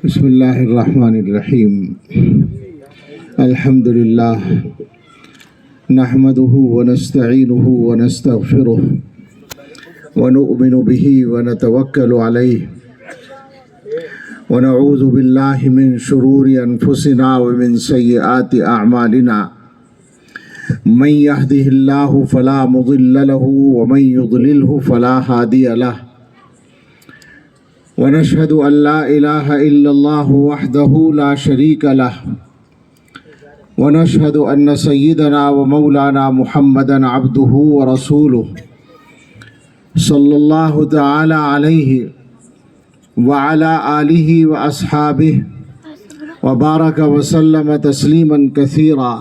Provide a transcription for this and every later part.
بسم اللہ الرحمن الرحیم الحمد للہ نحمده ونستعینه ونستغفره ونؤمن به ونتوکل علیہ ونعوذ باللہ من شرور انفسنا ومن سیئات اعمالنا من يهده اللہ فلا مضل له ومن يضلله فلا هادی له ونشهد أن لا إله إلا الله وحده لا شريك له ونشهد أن سيدنا ومولانا محمدا عبده ورسوله صلى الله تعالى عليه وعلى آله وأصحابه وبارك وسلم تسليما كثيرا.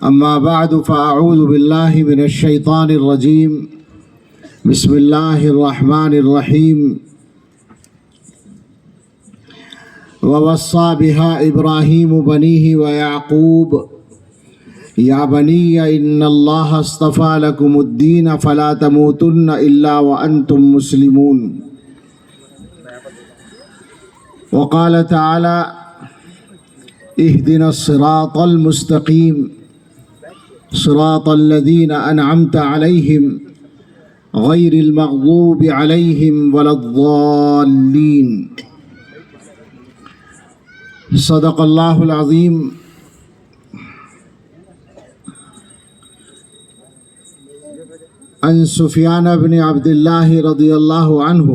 أما بعد فأعوذ بالله من الشيطان الرجيم. بسم اللہ الرحمن الرحیم. ووصى بها إبراهيم بنيه ويعقوب يا بني إن الله اصطفى لكم الدين فلا تموتن إلا وأنتم مسلمون. وقال تعالى اهدنا الصراط المستقيم صراط الذين أنعمت عليهم غیر المغضوب علیہم ولا الضالین. صدق اللہ العظیم. عن سفیان بن عبد اللہ رضی اللہ عنہ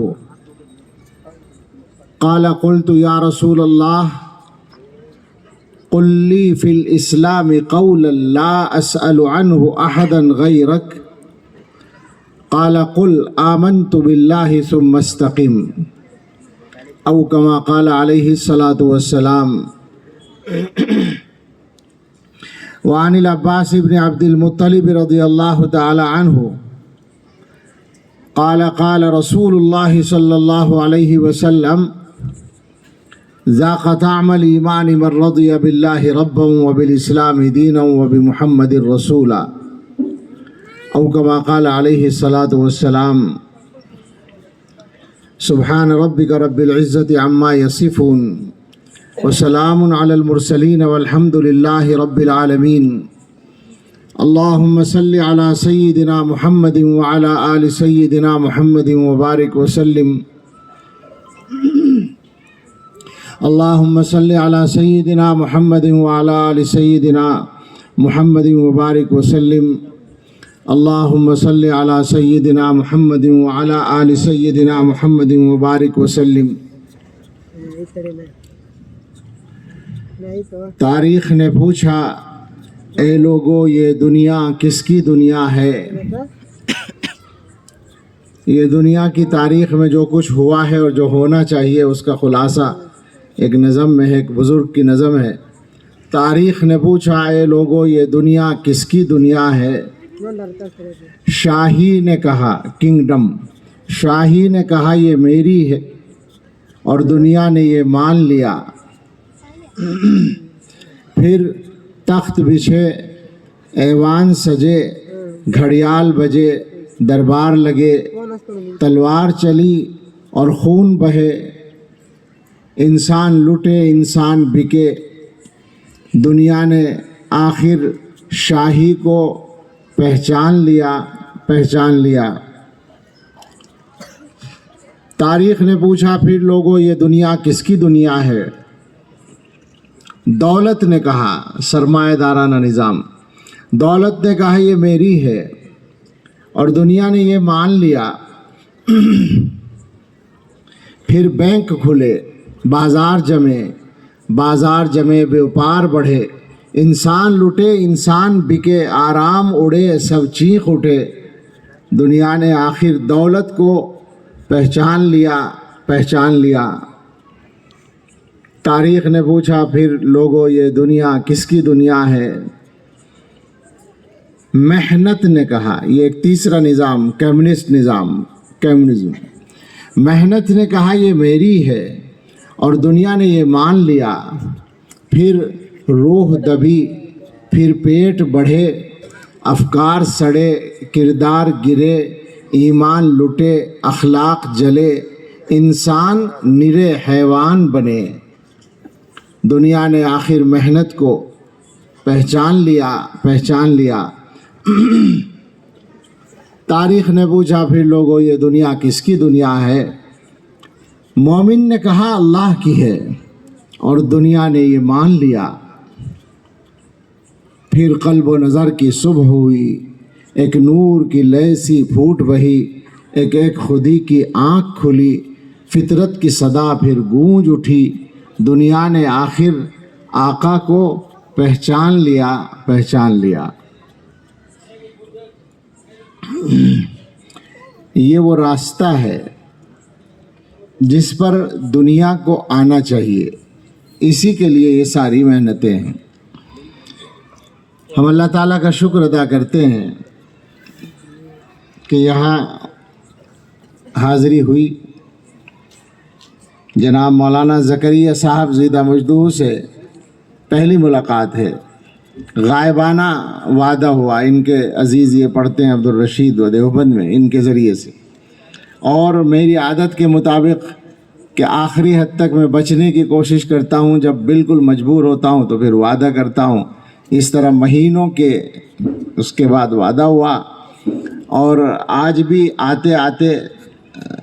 قال قلت یا رسول اللہ قل لی فی الاسلام قولا لا اسأل عنہ احدا غیرک قال قل آمنت بالله ثم استقم او كما قال عليه الصلاة والسلام. وعن العباس بن عبد المطلب رضي الله تعالى عنه قال قال رسول الله صلى الله عليه وسلم ذاق طعم الإيمان من رضي بالله ربا وبالإسلام دينا وبمحمد رسولا او كما قال عليه الصلاة والسلام. سبحان ربك رب العزة عما يصفون وسلام على المرسلين والحمد لله رب العالمين. اللهم صل على سيدنا محمد وعلى آل سيدنا محمد وبارك وسلم. اللهم صل على سيدنا محمد وعلى آل سيدنا محمد وبارك وسلم. اللهم صل على سيدنا محمد وعلى آل سيدنا محمد وبارك وسلم. تاریخ نے پوچھا اے لوگو یہ دنیا کس کی دنیا ہے؟ یہ دنیا کی تاریخ میں جو کچھ ہوا ہے اور جو ہونا چاہیے اس کا خلاصہ ایک نظم میں ہے، ایک بزرگ کی نظم ہے. تاریخ نے پوچھا اے لوگو یہ دنیا کس کی دنیا ہے؟ شاہی نے کہا کنگڈم، شاہی نے کہا یہ میری ہے اور دنیا نے یہ مان لیا. پھر تخت بچھے، ایوان سجے، گھڑیال بجے، دربار لگے، تلوار چلی اور خون بہے، انسان لٹے انسان بکے. دنیا نے آخر شاہی کو پہچان لیا. تاریخ نے پوچھا پھر لوگوں یہ دنیا کس کی دنیا ہے؟ دولت نے کہا، سرمایہ دارانہ نظام، دولت نے کہا یہ میری ہے اور دنیا نے یہ مان لیا. پھر بینک کھلے، بازار جمے، بیوپار بڑھے، انسان لٹے انسان بکے، آرام اڑے سب چیخ اٹھے. دنیا نے آخر دولت کو پہچان لیا. تاریخ نے پوچھا پھر لوگوں یہ دنیا کس کی دنیا ہے؟ محنت نے کہا، یہ ایک تیسرا نظام، کمیونزم. محنت نے کہا یہ میری ہے اور دنیا نے یہ مان لیا. پھر روح دبی، پھر پیٹ بڑھے، افکار سڑے، کردار گرے، ایمان لٹے اخلاق جلے انسان نرے حیوان بنے۔ دنیا نے آخر محنت کو پہچان لیا۔ تاریخ نے پوچھا پھر لوگوں یہ دنیا کس کی دنیا ہے؟ مومن نے کہا اللہ کی ہے، اور دنیا نے یہ مان لیا۔ پھر قلب و نظر کی صبح ہوئی، ایک نور کی لیسی پھوٹ بہی، ایک ایک خودی کی آنکھ کھلی، فطرت کی صدا پھر گونج اٹھی۔ دنیا نے آخر آقا کو پہچان لیا۔ یہ وہ راستہ ہے جس پر دنیا کو آنا چاہیے، اسی کے لیے یہ ساری محنتیں ہیں۔ ہم اللہ تعالیٰ کا شکر ادا کرتے ہیں کہ یہاں حاضری ہوئی۔ جناب مولانا زکریا صاحب زیدہ مجدو سے پہلی ملاقات ہے، غائبانہ وعدہ ہوا۔ ان کے عزیز یہ پڑھتے ہیں عبدالرشید و دیوبند میں، ان کے ذریعے سے، اور میری عادت کے مطابق کہ آخری حد تک میں بچنے کی کوشش کرتا ہوں، جب بالکل مجبور ہوتا ہوں تو پھر وعدہ کرتا ہوں۔ اس طرح مہینوں کے اس کے بعد وعدہ ہوا، اور آج بھی آتے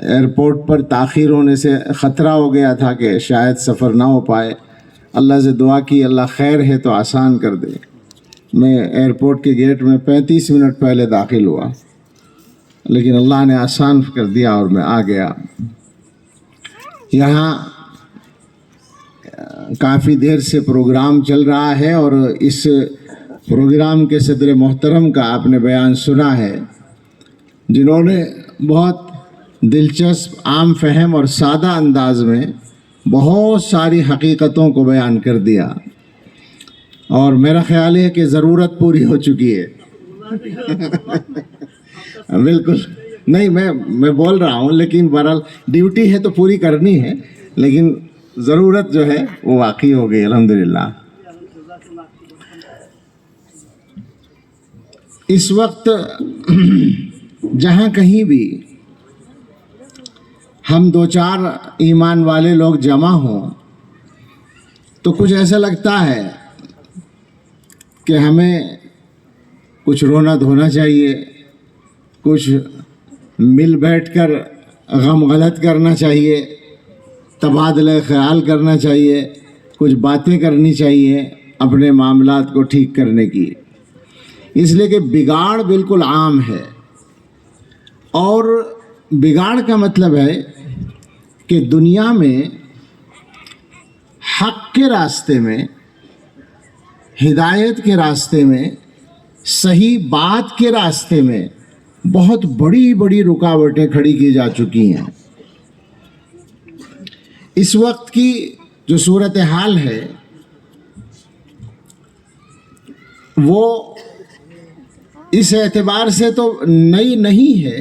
ایئرپورٹ پر تاخیر ہونے سے خطرہ ہو گیا تھا کہ شاید سفر نہ ہو پائے۔ اللہ سے دعا کی اللہ خیر ہے تو آسان کر دے۔ میں ایئرپورٹ کے گیٹ میں 35 منٹ پہلے داخل ہوا، لیکن اللہ نے آسان کر دیا اور میں آ گیا۔ یہاں کافی دیر سے پروگرام چل رہا ہے، اور اس پروگرام کے صدر محترم کا آپ نے بیان سنا ہے، جنہوں نے بہت دلچسپ، عام فہم اور سادہ انداز میں بہت ساری حقیقتوں کو بیان کر دیا، اور میرا خیال ہے کہ ضرورت پوری ہو چکی ہے۔ بالکل نہیں، میں بول رہا ہوں، لیکن بہرحال ڈیوٹی ہے تو پوری کرنی ہے، لیکن ضرورت جو ہے وہ واقعی ہو گئی الحمدللہ۔ اس وقت جہاں کہیں بھی ہم دو چار ایمان والے لوگ جمع ہوں تو کچھ ایسا لگتا ہے کہ ہمیں کچھ رونا دھونا چاہیے، کچھ مل بیٹھ کر غم غلط کرنا چاہیے، تبادلہ خیال کرنا چاہیے، کچھ باتیں کرنی چاہیے اپنے معاملات کو ٹھیک کرنے کی، اس لیے کہ بگاڑ بالکل عام ہے۔ اور بگاڑ کا مطلب ہے کہ دنیا میں حق کے راستے میں، ہدایت کے راستے میں، صحیح بات کے راستے میں بہت بڑی بڑی رکاوٹیں کھڑی کی جا چکی ہیں۔ اس وقت کی جو صورتحال ہے وہ اس اعتبار سے تو نئی نہیں ہے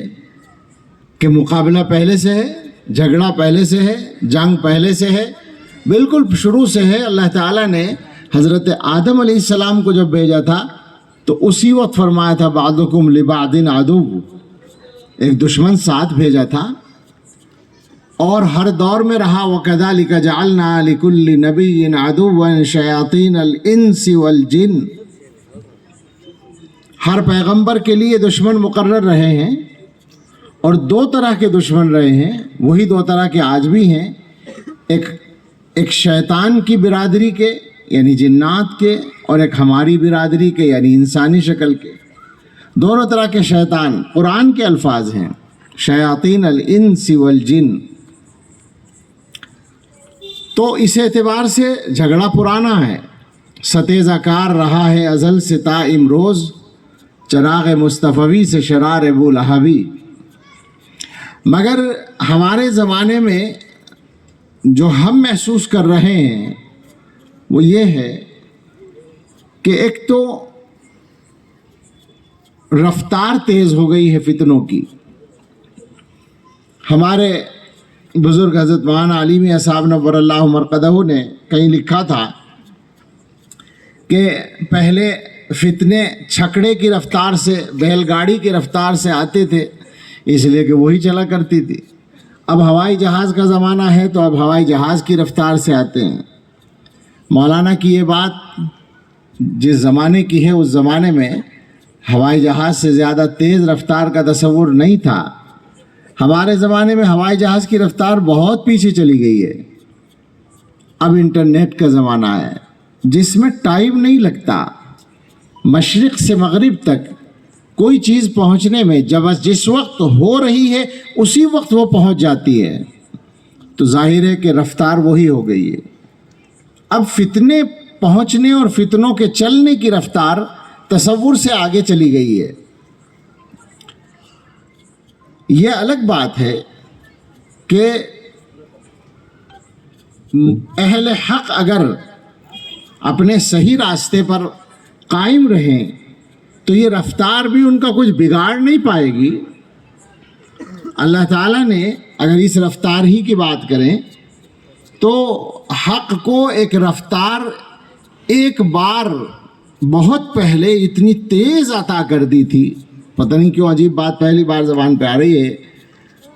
کہ مقابلہ پہلے سے ہے، جھگڑا پہلے سے ہے، جنگ پہلے سے ہے، بالکل شروع سے ہے۔ اللہ تعالیٰ نے حضرت آدم علیہ السلام کو جب بھیجا تھا تو اسی وقت فرمایا تھا بعضکم لبعض عدو، ایک دشمن ساتھ بھیجا تھا، اور ہر دور میں رہا۔ وَكَذَلِكَ جَعَلْنَا لِكُلِّ نَبِيٍّ عَدُوًّا شَيَاطِينَ الْإِنسِ وَالْجِنِّ، ہر پیغمبر کے لیے دشمن مقرر رہے ہیں، اور دو طرح کے دشمن رہے ہیں، وہی دو طرح کے آج بھی ہیں، ایک شیطان کی برادری کے یعنی جنات کے، اور ایک ہماری برادری کے یعنی انسانی شکل کے۔ دونوں طرح کے شیطان قرآن کے الفاظ ہیں، شیاطین الانس والجن۔ تو اس اعتبار سے جھگڑا پرانا ہے، ستیزہ کار رہا ہے ازل سے تا امروز، چراغ مصطفی سے شرار ابو لہبی۔ مگر ہمارے زمانے میں جو ہم محسوس کر رہے ہیں وہ یہ ہے کہ ایک تو رفتار تیز ہو گئی ہے فتنوں کی۔ ہمارے بزرگ حضرت مولانا علی میاں صاحب نور اللہ مرقدہ نے کہیں لکھا تھا کہ پہلے فتنے چھکڑے کی رفتار سے، بیل گاڑی کی رفتار سے آتے تھے، اس لیے کہ وہی چلا کرتی تھی۔ اب ہوائی جہاز کا زمانہ ہے تو اب ہوائی جہاز کی رفتار سے آتے ہیں۔ مولانا کی یہ بات جس زمانے کی ہے، اس زمانے میں ہوائی جہاز سے زیادہ تیز رفتار کا تصور نہیں تھا۔ ہمارے زمانے میں ہوائی جہاز کی رفتار بہت پیچھے چلی گئی ہے۔ اب انٹرنیٹ کا زمانہ ہے جس میں ٹائم نہیں لگتا، مشرق سے مغرب تک کوئی چیز پہنچنے میں جس وقت ہو رہی ہے اسی وقت وہ پہنچ جاتی ہے، تو ظاہر ہے کہ رفتار وہی ہو گئی ہے۔ اب فتنے پہنچنے اور فتنوں کے چلنے کی رفتار تصور سے آگے چلی گئی ہے۔ یہ الگ بات ہے کہ اہل حق اگر اپنے صحیح راستے پر قائم رہیں تو یہ رفتار بھی ان کا کچھ بگاڑ نہیں پائے گی۔ اللہ تعالیٰ نے اگر اس رفتار ہی کی بات کریں تو حق کو ایک رفتار ایک بار بہت پہلے اتنی تیز عطا کر دی تھی، پتہ نہیں کیوں عجیب بات پہلی بار زبان پہ آ رہی ہے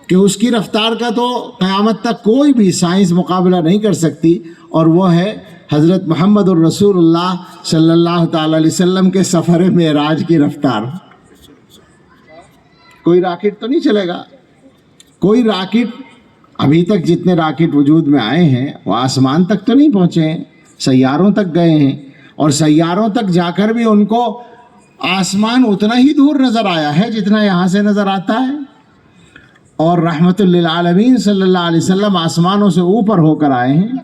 کہ اس کی رفتار کا تو قیامت تک کوئی بھی سائنس مقابلہ نہیں کر سکتی، اور وہ ہے حضرت محمد الرسول اللہ صلی اللہ تعالی علیہ وسلم کے سفر معراج کی رفتار۔ کوئی راکٹ تو نہیں چلے گا، کوئی راکٹ ابھی تک جتنے راکٹ وجود میں آئے ہیں وہ آسمان تک تو نہیں پہنچے ہیں، سیاروں تک گئے ہیں، اور سیاروں تک جا کر بھی ان کو آسمان اتنا ہی دور نظر آیا ہے جتنا یہاں سے نظر آتا ہے، اور رحمت للعالمین صلی اللہ علیہ وسلم آسمانوں سے اوپر ہو کر آئے ہیں۔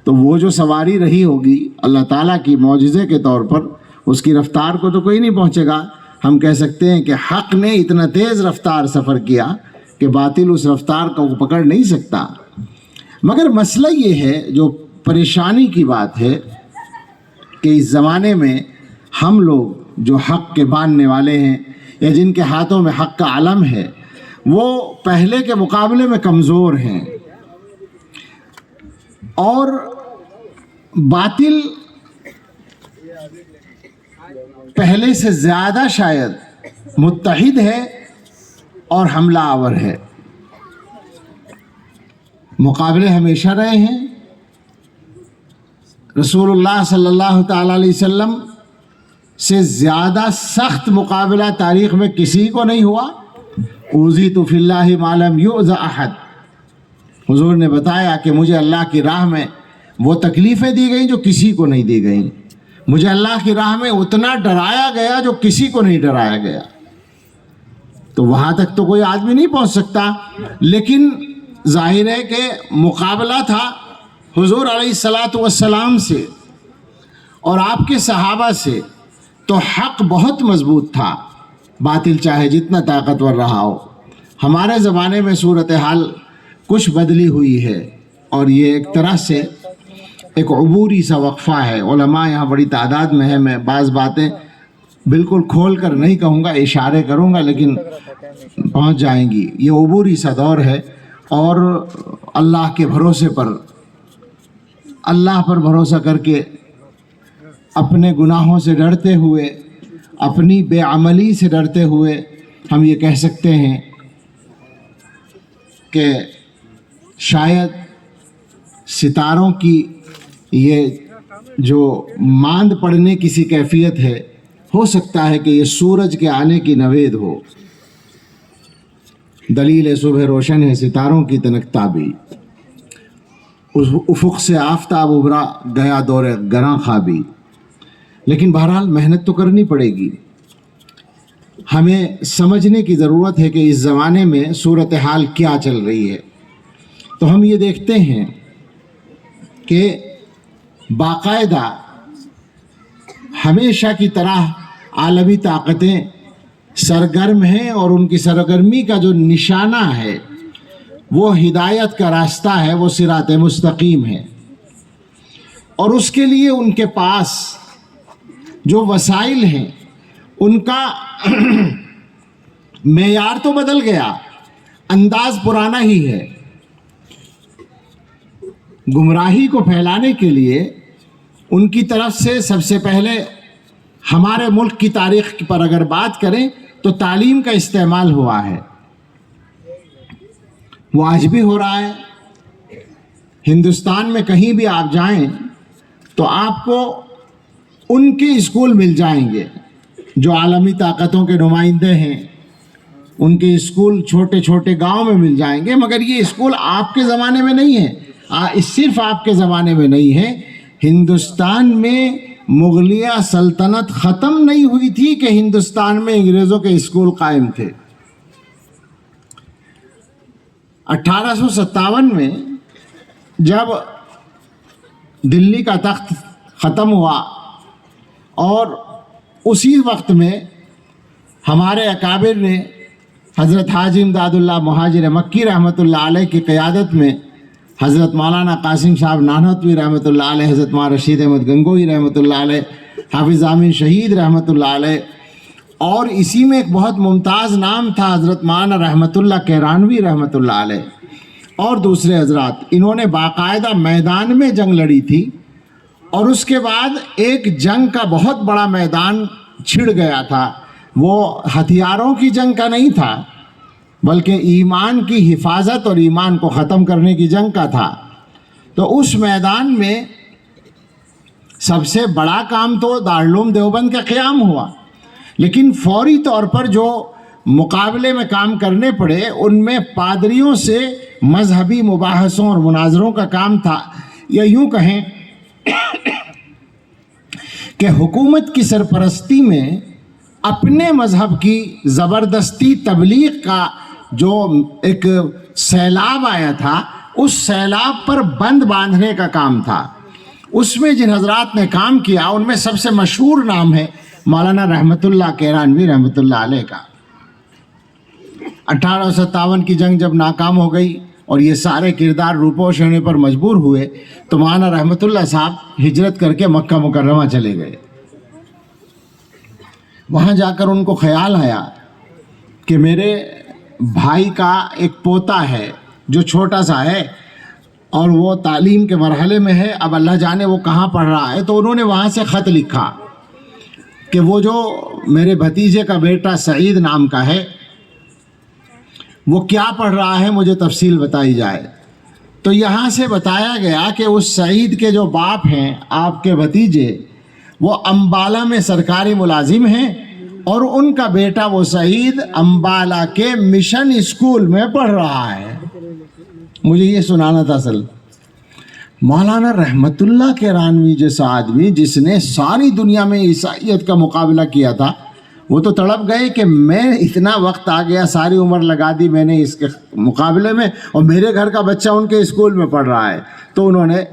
تو وہ جو سواری رہی ہوگی اللہ تعالیٰ کی معجزے کے طور پر، اس کی رفتار کو تو کوئی نہیں پہنچے گا۔ ہم کہہ سکتے ہیں کہ حق نے اتنا تیز رفتار سفر کیا کہ باطل اس رفتار کو پکڑ نہیں سکتا۔ مگر مسئلہ یہ ہے، جو پریشانی کی بات ہے، کہ اس زمانے میں ہم لوگ جو حق کے ماننے والے ہیں یا جن کے ہاتھوں میں حق کا علم ہے، وہ پہلے کے مقابلے میں کمزور ہیں، اور باطل پہلے سے زیادہ شاید متحد ہے اور حملہ آور ہے۔ مقابلے ہمیشہ رہے ہیں۔ رسول اللہ صلی اللہ تعالی علیہ وسلم سے زیادہ سخت مقابلہ تاریخ میں کسی کو نہیں ہوا۔ اوذیت فی اللہ ما لم یؤذ احد، حضور نے بتایا کہ مجھے اللہ کی راہ میں وہ تکلیفیں دی گئیں جو کسی کو نہیں دی گئیں، مجھے اللہ کی راہ میں اتنا ڈرایا گیا جو کسی کو نہیں ڈرایا گیا۔ تو وہاں تک تو کوئی آدمی نہیں پہنچ سکتا، لیکن ظاہر ہے کہ مقابلہ تھا حضور علیہ الصلاۃ والسلام سے اور آپ کے صحابہ سے، تو حق بہت مضبوط تھا، باطل چاہے جتنا طاقتور رہا ہو۔ ہمارے زمانے میں صورتحال کچھ بدلی ہوئی ہے، اور یہ ایک طرح سے ایک عبوری سا وقفہ ہے۔ علماء یہاں بڑی تعداد میں ہیں، میں بعض باتیں بالکل کھول کر نہیں کہوں گا، اشارے کروں گا، لیکن پہنچ جائیں گی۔ یہ عبوری سا دور ہے، اور اللہ کے بھروسے پر، اللہ پر بھروسہ کر کے، اپنے گناہوں سے ڈرتے ہوئے، اپنی بے عملی سے ڈرتے ہوئے، ہم یہ کہہ سکتے ہیں کہ شاید ستاروں کی یہ جو ماند پڑنے کی سی کیفیت ہے، ہو سکتا ہے کہ یہ سورج کے آنے کی نوید ہو۔ دلیل صبح روشن ہے ستاروں کی تنکتا بھی، اس افق سے آفتاب ابھرا گیا دور گراں خوابی۔ لیکن بہرحال محنت تو کرنی پڑے گی۔ ہمیں سمجھنے کی ضرورت ہے کہ اس زمانے میں صورتحال کیا چل رہی ہے۔ تو ہم یہ دیکھتے ہیں کہ باقاعدہ ہمیشہ کی طرح عالمی طاقتیں سرگرم ہیں، اور ان کی سرگرمی کا جو نشانہ ہے وہ ہدایت کا راستہ ہے، وہ صراط مستقیم ہے، اور اس کے لیے ان کے پاس جو وسائل ہیں ان کا معیار تو بدل گیا، انداز پرانا ہی ہے۔ گمراہی کو پھیلانے کے لیے ان کی طرف سے سب سے پہلے ہمارے ملک کی تاریخ پر اگر بات کریں تو تعلیم کا استعمال ہوا ہے۔ وہ آج بھی ہو رہا ہے۔ ہندوستان میں کہیں بھی آپ جائیں تو آپ کو ان کے اسکول مل جائیں گے جو عالمی طاقتوں کے نمائندے ہیں، ان کے اسکول چھوٹے چھوٹے گاؤں میں مل جائیں گے، مگر یہ اسکول آپ کے زمانے میں نہیں ہے، صرف آپ کے زمانے میں نہیں ہے۔ ہندوستان میں مغلیہ سلطنت ختم نہیں ہوئی تھی کہ ہندوستان میں انگریزوں کے اسکول قائم تھے۔ 1857 میں جب دلی کا تخت ختم ہوا اور اسی وقت میں ہمارے اکابر نے حضرت حاجی امداد اللہ مہاجر مکی رحمۃ اللہ علیہ کی قیادت میں حضرت مولانا قاسم صاحب نانوتوی رحمۃ اللہ علیہ، حضرت مولانا رشید احمد گنگوئی رحمۃ اللہ علیہ، حافظ امین شہید رحمۃ اللہ علیہ، اور اسی میں ایک بہت ممتاز نام تھا حضرت مولانا رحمۃ اللہ کیرانوی رحمۃ اللہ علیہ اور دوسرے حضرات، انہوں نے باقاعدہ میدان میں جنگ لڑی تھی، اور اس کے بعد ایک جنگ کا بہت بڑا میدان چھڑ گیا تھا۔ وہ ہتھیاروں کی جنگ کا نہیں تھا بلکہ ایمان کی حفاظت اور ایمان کو ختم کرنے کی جنگ کا تھا۔ تو اس میدان میں سب سے بڑا کام تو دارالعلوم دیوبند کا قیام ہوا، لیکن فوری طور پر جو مقابلے میں کام کرنے پڑے ان میں پادریوں سے مذہبی مباحثوں اور مناظروں کا کام تھا، یا یوں کہیں کہ حکومت کی سرپرستی میں اپنے مذہب کی زبردستی تبلیغ کا جو ایک سیلاب آیا تھا، اس سیلاب پر بند باندھنے کا کام تھا۔ اس میں جن حضرات نے کام کیا ان میں سب سے مشہور نام ہے مولانا رحمۃ اللہ کیرانوی رحمۃ اللہ علیہ کا۔ 1857 کی جنگ جب ناکام ہو گئی اور یہ سارے کردار روپوش ہونے پر مجبور ہوئے تو مولانا رحمۃ اللہ صاحب ہجرت کر کے مکہ مکرمہ چلے گئے۔ وہاں جا کر ان کو خیال آیا کہ میرے بھائی کا ایک پوتا ہے جو چھوٹا سا ہے اور وہ تعلیم کے مرحلے میں ہے، اب اللہ جانے وہ کہاں پڑھ رہا ہے۔ تو انہوں نے وہاں سے خط لکھا کہ وہ جو میرے بھتیجے کا بیٹا سعید نام کا ہے وہ کیا پڑھ رہا ہے، مجھے تفصیل بتائی جائے۔ تو یہاں سے بتایا گیا کہ اس سعید کے جو باپ ہیں آپ کے بھتیجے وہ امبالہ میں سرکاری ملازم ہیں، اور ان کا بیٹا وہ سعید امبالہ کے مشن اسکول میں پڑھ رہا ہے۔ مجھے یہ سنانا تھا اصل۔ مولانا رحمت اللہ کیرانوی جیسا آدمی جس نے ساری دنیا میں عیسائیت کا مقابلہ کیا تھا، وہ تو تڑپ گئے کہ میں اتنا وقت آ گیا، ساری عمر لگا دی میں نے اس کے مقابلے میں، اور میرے گھر کا بچہ ان کے اسکول میں پڑھ رہا ہے۔ تو انہوں نے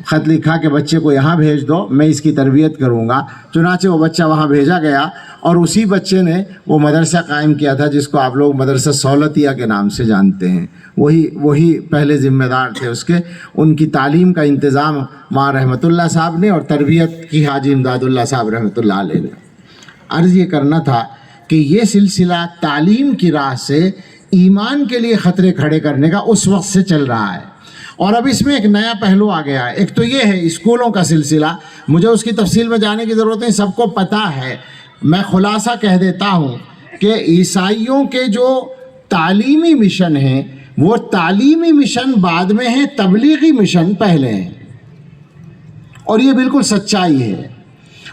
خط لکھا کہ بچے کو یہاں بھیج دو، میں اس کی تربیت کروں گا۔ چنانچہ وہ بچہ وہاں بھیجا گیا، اور اسی بچے نے وہ مدرسہ قائم کیا تھا جس کو آپ لوگ مدرسہ سہولتیہ کے نام سے جانتے ہیں۔ وہی پہلے ذمہ دار تھے اس کے۔ ان کی تعلیم کا انتظام ماں رحمۃ اللہ صاحب نے، اور تربیت کی حاجی امداد اللہ صاحب رحمۃ اللہ علیہ نے۔ عرض یہ کرنا تھا کہ یہ سلسلہ تعلیم کی راہ سے ایمان کے لیے خطرے کھڑے کرنے کا اس وقت سے چل رہا ہے، اور اب اس میں ایک نیا پہلو آ گیا ہے۔ ایک تو یہ ہے اسکولوں کا سلسلہ، مجھے اس کی تفصیل میں جانے کی ضرورت نہیں، سب کو پتہ ہے۔ میں خلاصہ کہہ دیتا ہوں کہ عیسائیوں کے جو تعلیمی مشن ہیں وہ تعلیمی مشن بعد میں ہیں، تبلیغی مشن پہلے ہیں، اور یہ بالکل سچائی ہے۔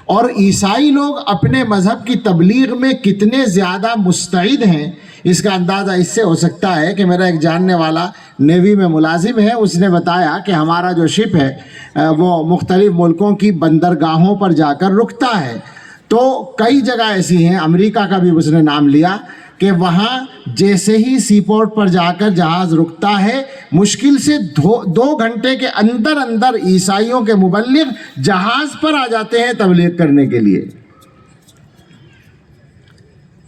اور عیسائی لوگ اپنے مذہب کی تبلیغ میں کتنے زیادہ مستعد ہیں اس کا اندازہ اس سے ہو سکتا ہے کہ میرا ایک جاننے والا نیوی میں ملازم ہے، اس نے بتایا کہ ہمارا جو شپ ہے وہ مختلف ملکوں کی بندرگاہوں پر جا کر رکتا ہے۔ تو کئی جگہ ایسی ہیں، امریکہ کا بھی اس نے نام لیا، کہ وہاں جیسے ہی سی پورٹ پر جا کر جہاز رکتا ہے مشکل سے 2 گھنٹے کے اندر اندر عیسائیوں کے مبلغ جہاز پر آ جاتے ہیں تبلیغ کرنے کے لیے۔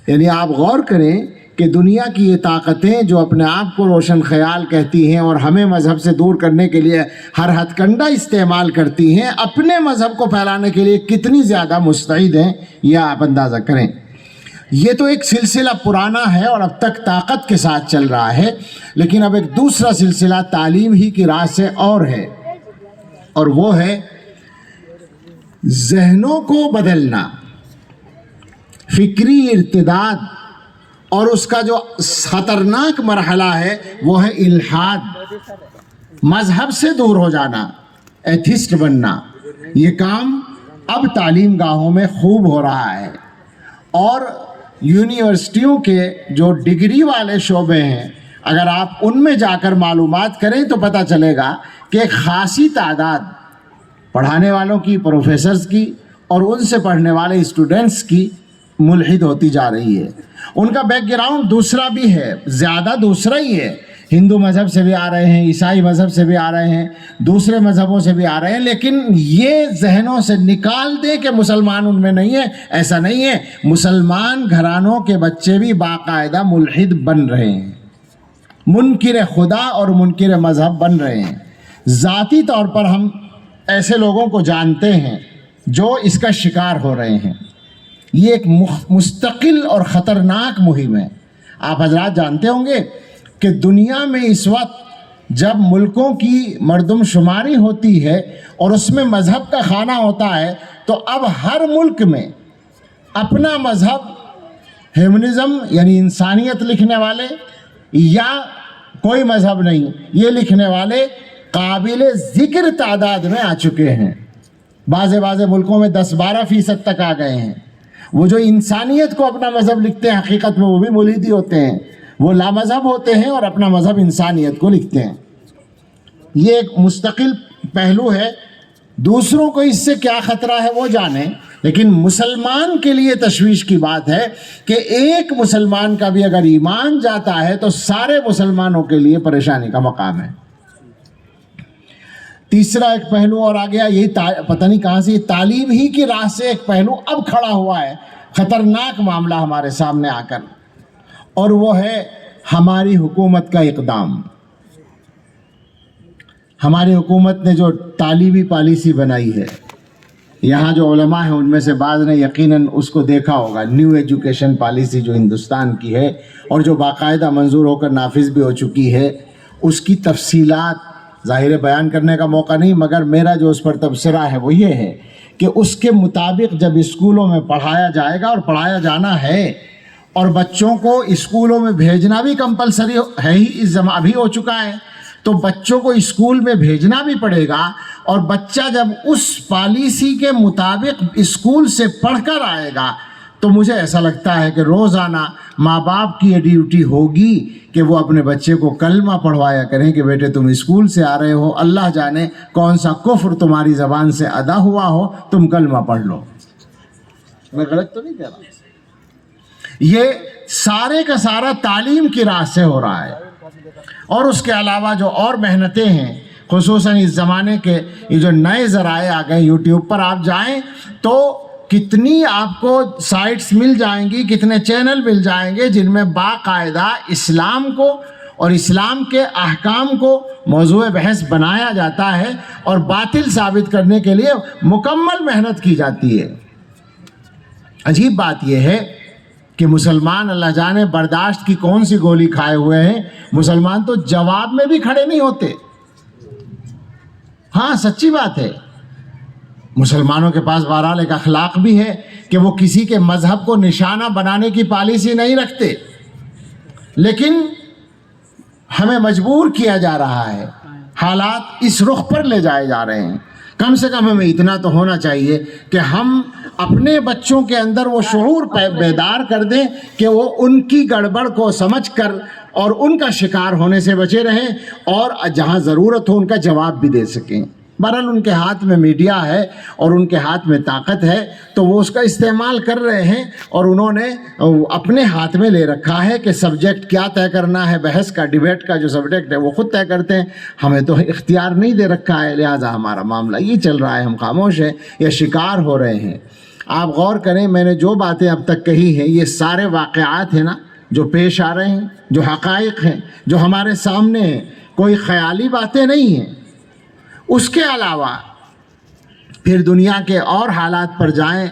یعنی آپ غور کریں کہ دنیا کی یہ طاقتیں جو اپنے آپ کو روشن خیال کہتی ہیں اور ہمیں مذہب سے دور کرنے کے لیے ہر ہتھ کنڈا استعمال کرتی ہیں، اپنے مذہب کو پھیلانے کے لیے کتنی زیادہ مستعد ہیں، یہ آپ اندازہ کریں۔ یہ تو ایک سلسلہ پرانا ہے اور اب تک طاقت کے ساتھ چل رہا ہے، لیکن اب ایک دوسرا سلسلہ تعلیم ہی کی راہ سے اور ہے، اور وہ ہے ذہنوں کو بدلنا، فکری ارتداد اور اس کا جو خطرناک مرحلہ ہے وہ ہے الحاد، مذہب سے دور ہو جانا، ایتھسٹ بننا۔ یہ کام اب تعلیم گاہوں میں خوب ہو رہا ہے، اور یونیورسٹیوں کے جو ڈگری والے شعبے ہیں اگر آپ ان میں جا کر معلومات کریں تو پتہ چلے گا کہ ایک خاصی تعداد پڑھانے والوں کی، پروفیسرز کی اور ان سے پڑھنے والے اسٹوڈنٹس کی ملحد ہوتی جا رہی ہے۔ ان کا بیک گراؤنڈ دوسرا بھی ہے، زیادہ دوسرا ہی ہے، ہندو مذہب سے بھی آ رہے ہیں، عیسائی مذہب سے بھی آ رہے ہیں، دوسرے مذہبوں سے بھی آ رہے ہیں، لیکن یہ ذہنوں سے نکال دیں کہ مسلمان ان میں نہیں ہے، ایسا نہیں ہے۔ مسلمان گھرانوں کے بچے بھی باقاعدہ ملحد بن رہے ہیں، منکر خدا اور منکر مذہب بن رہے ہیں۔ ذاتی طور پر ہم ایسے لوگوں کو جانتے ہیں جو اس کا شکار ہو رہے ہیں۔ یہ ایک مستقل اور خطرناک مہم ہے۔ آپ حضرات جانتے ہوں گے کہ دنیا میں اس وقت جب ملکوں کی مردم شماری ہوتی ہے اور اس میں مذہب کا خانہ ہوتا ہے تو اب ہر ملک میں اپنا مذہب، ہیومنزم یعنی انسانیت لکھنے والے، یا کوئی مذہب نہیں یہ لکھنے والے قابل ذکر تعداد میں آ چکے ہیں۔ بعض ملکوں میں 10-12% تک آ گئے ہیں۔ وہ جو انسانیت کو اپنا مذہب لکھتے ہیں حقیقت میں وہ بھی ملحد ہی ہوتے ہیں، وہ لا مذہب ہوتے ہیں اور اپنا مذہب انسانیت کو لکھتے ہیں۔ یہ ایک مستقل پہلو ہے، دوسروں کو اس سے کیا خطرہ ہے وہ جانیں، لیکن مسلمان کے لیے تشویش کی بات ہے کہ ایک مسلمان کا بھی اگر ایمان جاتا ہے تو سارے مسلمانوں کے لیے پریشانی کا مقام ہے۔ تیسرا ایک پہلو اور آ گیا، یہی پتہ نہیں کہاں سے تعلیم ہی کی راہ سے ایک پہلو اب کھڑا ہوا ہے، خطرناک معاملہ ہمارے سامنے آ کر، اور وہ ہے ہماری حکومت کا اقدام۔ ہماری حکومت نے جو تعلیمی پالیسی بنائی ہے، یہاں جو علماء ہیں ان میں سے بعض نے یقیناً اس کو دیکھا ہوگا، نیو ایجوکیشن پالیسی جو ہندوستان کی ہے اور جو باقاعدہ منظور ہو کر نافذ بھی ہو چکی ہے، اس کی تفصیلات ظاہر بیان کرنے کا موقع نہیں، مگر میرا جو اس پر تبصرہ ہے وہ یہ ہے کہ اس کے مطابق جب اسکولوں میں پڑھایا جائے گا، اور پڑھایا جانا ہے، اور بچوں کو اسکولوں میں بھیجنا بھی کمپلسری ہے ہی، اس زمانے ابھی ہو چکا ہے، تو بچوں کو اسکول میں بھیجنا بھی پڑے گا، اور بچہ جب اس پالیسی کے مطابق اسکول سے پڑھ کر آئے گا تو مجھے ایسا لگتا ہے کہ روزانہ ماں باپ کی یہ ڈیوٹی ہوگی کہ وہ اپنے بچے کو کلمہ پڑھوایا کریں کہ بیٹے تم اسکول سے آ رہے ہو، اللہ جانے کون سا کفر تمہاری زبان سے ادا ہوا ہو، تم کلمہ پڑھ لو۔ میں غلط تو نہیں کہہ رہا؟ یہ سارے کا سارا تعلیم کی راہ سے ہو رہا ہے، اور اس کے علاوہ جو اور محنتیں ہیں، خصوصاً اس زمانے کے یہ جو نئے ذرائع آ گئے، یوٹیوب پر آپ جائیں تو کتنی آپ کو سائٹس مل جائیں گی، کتنے چینل مل جائیں گے جن میں باقاعدہ اسلام کو اور اسلام کے احکام کو موضوع بحث بنایا جاتا ہے اور باطل ثابت کرنے کے لیے مکمل محنت کی جاتی ہے۔ عجیب بات یہ ہے کہ مسلمان اللہ جانے برداشت کی کون سی گولی کھائے ہوئے ہیں، مسلمان تو جواب میں بھی کھڑے نہیں ہوتے۔ ہاں سچی بات ہے، مسلمانوں کے پاس بہرحال ایک اخلاق بھی ہے کہ وہ کسی کے مذہب کو نشانہ بنانے کی پالیسی نہیں رکھتے، لیکن ہمیں مجبور کیا جا رہا ہے، حالات اس رخ پر لے جائے جا رہے ہیں۔ کم سے کم ہمیں اتنا تو ہونا چاہیے کہ ہم اپنے بچوں کے اندر وہ شعور بیدار کر دیں کہ وہ ان کی گڑبڑ کو سمجھ کر اور ان کا شکار ہونے سے بچے رہیں، اور جہاں ضرورت ہو ان کا جواب بھی دے سکیں۔ بہرحال ان کے ہاتھ میں میڈیا ہے اور ان کے ہاتھ میں طاقت ہے تو وہ اس کا استعمال کر رہے ہیں، اور انہوں نے اپنے ہاتھ میں لے رکھا ہے کہ سبجیکٹ کیا طے کرنا ہے، بحث کا، ڈیبیٹ کا جو سبجیکٹ ہے وہ خود طے کرتے ہیں، ہمیں تو اختیار نہیں دے رکھا ہے، لہٰذا ہمارا معاملہ یہ چل رہا ہے، ہم خاموش ہیں یا شکار ہو رہے ہیں۔ آپ غور کریں، میں نے جو باتیں اب تک کہی ہیں یہ سارے واقعات ہیں نا جو پیش آ رہے ہیں، جو حقائق ہیں، جو ہمارے سامنے ہیں، کوئی خیالی باتیں نہیں ہیں۔ اس کے علاوہ پھر دنیا کے اور حالات پر جائیں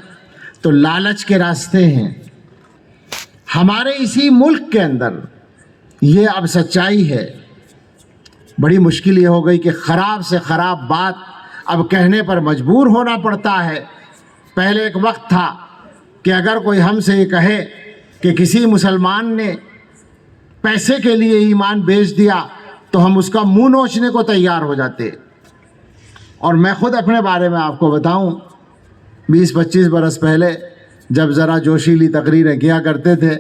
تو لالچ کے راستے ہیں۔ ہمارے اسی ملک کے اندر یہ اب سچائی ہے، بڑی مشکل یہ ہو گئی کہ خراب سے خراب بات اب کہنے پر مجبور ہونا پڑتا ہے۔ پہلے ایک وقت تھا کہ اگر کوئی ہم سے یہ کہے کہ کسی مسلمان نے پیسے کے لیے ایمان بیچ دیا تو ہم اس کا منہ نوچنے کو تیار ہو جاتے. اور میں خود اپنے بارے میں آپ کو بتاؤں، 20-25 برس پہلے جب ذرا جوشیلی تقریریں کیا کرتے تھے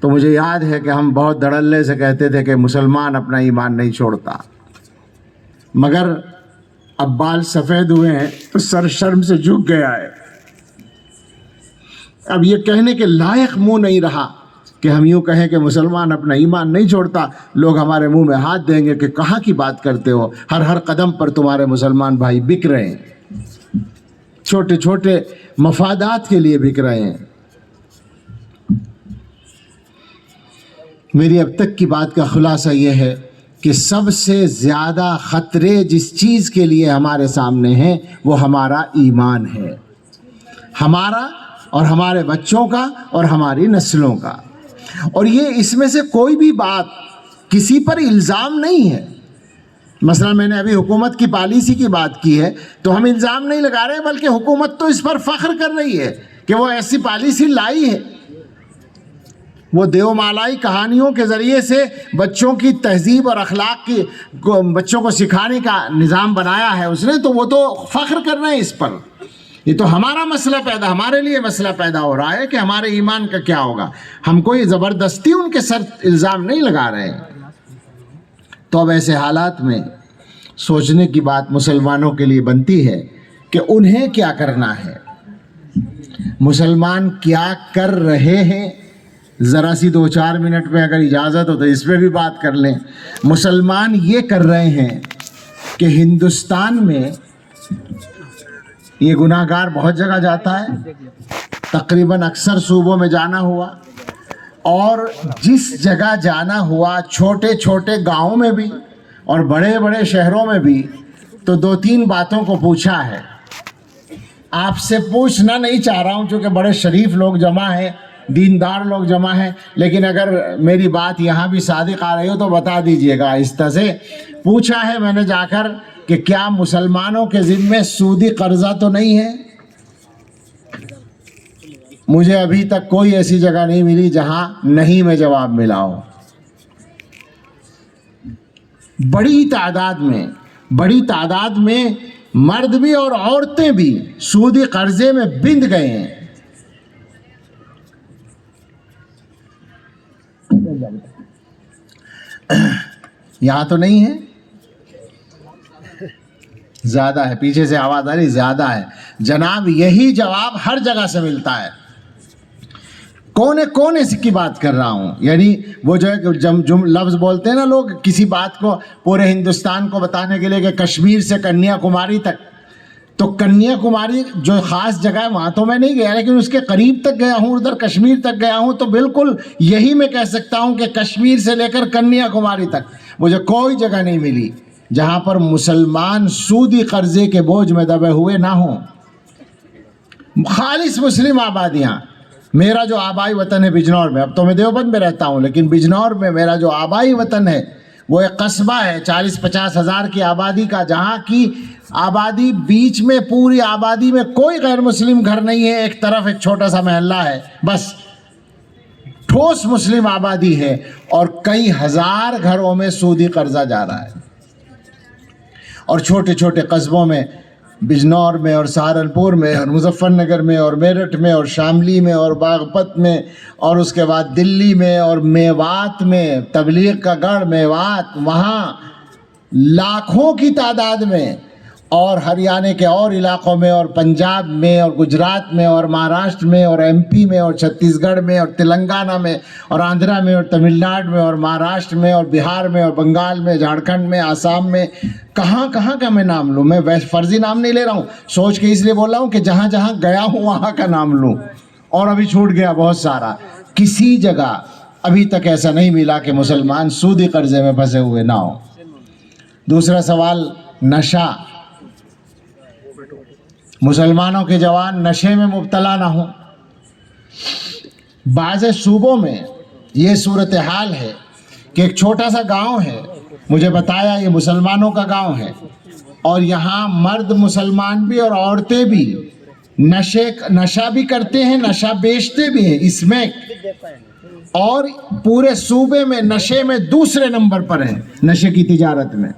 تو مجھے یاد ہے کہ ہم بہت دھڑلے سے کہتے تھے کہ مسلمان اپنا ایمان نہیں چھوڑتا. مگر اب بال سفید ہوئے ہیں تو سر شرم سے جھک گیا ہے. اب یہ کہنے کے لائق منہ نہیں رہا کہ ہم یوں کہیں کہ مسلمان اپنا ایمان نہیں چھوڑتا. لوگ ہمارے منہ میں ہاتھ دیں گے کہ کہاں کی بات کرتے ہو، ہر قدم پر تمہارے مسلمان بھائی بک رہے ہیں، چھوٹے چھوٹے مفادات کے لیے بک رہے ہیں. میری اب تک کی بات کا خلاصہ یہ ہے کہ سب سے زیادہ خطرے جس چیز کے لیے ہمارے سامنے ہیں وہ ہمارا ایمان ہے، ہمارا اور ہمارے بچوں کا اور ہماری نسلوں کا. اور یہ اس میں سے کوئی بھی بات کسی پر الزام نہیں ہے. مثلا میں نے ابھی حکومت کی پالیسی کی بات کی ہے تو ہم الزام نہیں لگا رہے، بلکہ حکومت تو اس پر فخر کر رہی ہے کہ وہ ایسی پالیسی لائی ہے. وہ دیومالائی کہانیوں کے ذریعے سے بچوں کی تہذیب اور اخلاق کی بچوں کو سکھانے کا نظام بنایا ہے اس نے، تو وہ تو فخر کر رہے ہیں اس پر. یہ تو ہمارا مسئلہ ہمارے لیے مسئلہ پیدا ہو رہا ہے کہ ہمارے ایمان کا کیا ہوگا. ہم کوئی زبردستی ان کے سر الزام نہیں لگا رہے ہیں. تو اب ایسے حالات میں سوچنے کی بات مسلمانوں کے لیے بنتی ہے کہ انہیں کیا کرنا ہے. مسلمان کیا کر رہے ہیں، ذرا سی 2-4 منٹ میں اگر اجازت ہو تو اس پہ بھی بات کر لیں. مسلمان یہ کر رہے ہیں کہ ہندوستان میں یہ گناہ گار بہت جگہ جاتا ہے، تقریباً اکثر صوبوں میں جانا ہوا، اور جس جگہ جانا ہوا چھوٹے چھوٹے گاؤں میں بھی اور بڑے بڑے شہروں میں بھی تو 2-3 باتوں کو پوچھا ہے. آپ سے پوچھنا نہیں چاہ رہا ہوں چونکہ بڑے شریف لوگ جمع ہیں، دیندار لوگ جمع ہیں، لیکن اگر میری بات یہاں بھی صادق آ رہی ہو تو بتا دیجئے گا آہستہ سے. پوچھا ہے میں نے جا کر کہ کیا مسلمانوں کے ذمے سودی قرضہ تو نہیں ہے. مجھے ابھی تک کوئی ایسی جگہ نہیں ملی جہاں نہیں میں جواب ملا ہو. بڑی تعداد میں مرد بھی اور عورتیں بھی سودی قرضے میں بند گئے ہیں. یہاں تو نہیں ہے، زیادہ ہے، پیچھے سے آواز آ رہی، زیادہ ہے. جناب یہی جواب ہر جگہ سے ملتا ہے. کونے کی بات کر رہا ہوں، یعنی وہ جو ہے جب لفظ بولتے ہیں نا لوگ کسی بات کو پورے ہندوستان کو بتانے کے لیے کہ کشمیر سے کنیا کماری تک، تو کنیا کماری جو خاص جگہ ہے وہاں تو میں نہیں گیا، لیکن اس کے قریب تک گیا ہوں، ادھر کشمیر تک گیا ہوں، تو بالکل یہی میں کہہ سکتا ہوں کہ کشمیر سے لے کر کنیا کماری تک مجھے کوئی جگہ نہیں ملی جہاں پر مسلمان سودی قرضے کے بوجھ میں دبے ہوئے نہ ہوں. خالص مسلم آبادیاں. میرا جو آبائی وطن ہے بجنور میں، اب تو میں دیوبند میں رہتا ہوں، لیکن بجنور میں میرا جو آبائی وطن ہے وہ ایک قصبہ ہے 40-50 ہزار کی آبادی کا، جہاں کی آبادی بیچ میں پوری آبادی میں کوئی غیر مسلم گھر نہیں ہے. ایک طرف ایک چھوٹا سا محلہ ہے، بس ٹھوس مسلم آبادی ہے، اور کئی ہزار گھروں میں سودی قرضہ جا رہا ہے. اور چھوٹے چھوٹے قصبوں میں، بجنور میں اور سہارنپور میں اور مظفر نگر میں اور میرٹھ میں اور شاملی میں اور باغپت میں، اور اس کے بعد دلی میں اور میوات میں، تبلیغ کا گڑھ میوات، وہاں لاکھوں کی تعداد میں، اور ہریانہ کے اور علاقوں میں اور پنجاب میں اور گجرات میں اور مہاراشٹر میں اور ایم پی میں اور چھتیس گڑھ میں اور تلنگانہ میں اور آندھرا میں اور تمل ناڈو میں اور مہاراشٹر میں اور بہار میں اور بنگال میں، جھارکھنڈ میں، آسام میں، کہاں کہاں کا میں نام لوں. میں فرضی نام نہیں لے رہا ہوں، سوچ کے اس لیے بول رہا ہوں کہ جہاں جہاں گیا ہوں وہاں کا نام لوں، اور ابھی چھوٹ گیا بہت سارا. کسی جگہ ابھی تک ایسا نہیں ملا کہ مسلمان سودی قرضے میں پھنسے ہوئے نہ ہوں. دوسرا سوال، نشہ. مسلمانوں کے جوان نشے میں مبتلا نہ ہوں. بعض صوبوں میں یہ صورتحال ہے کہ ایک چھوٹا سا گاؤں ہے، مجھے بتایا یہ مسلمانوں کا گاؤں ہے، اور یہاں مرد مسلمان بھی اور عورتیں بھی نشہ بھی کرتے ہیں، نشہ بیچتے بھی ہیں. اسمیک اور پورے صوبے میں نشے میں دوسرے نمبر پر ہیں، نشے کی تجارت میں۔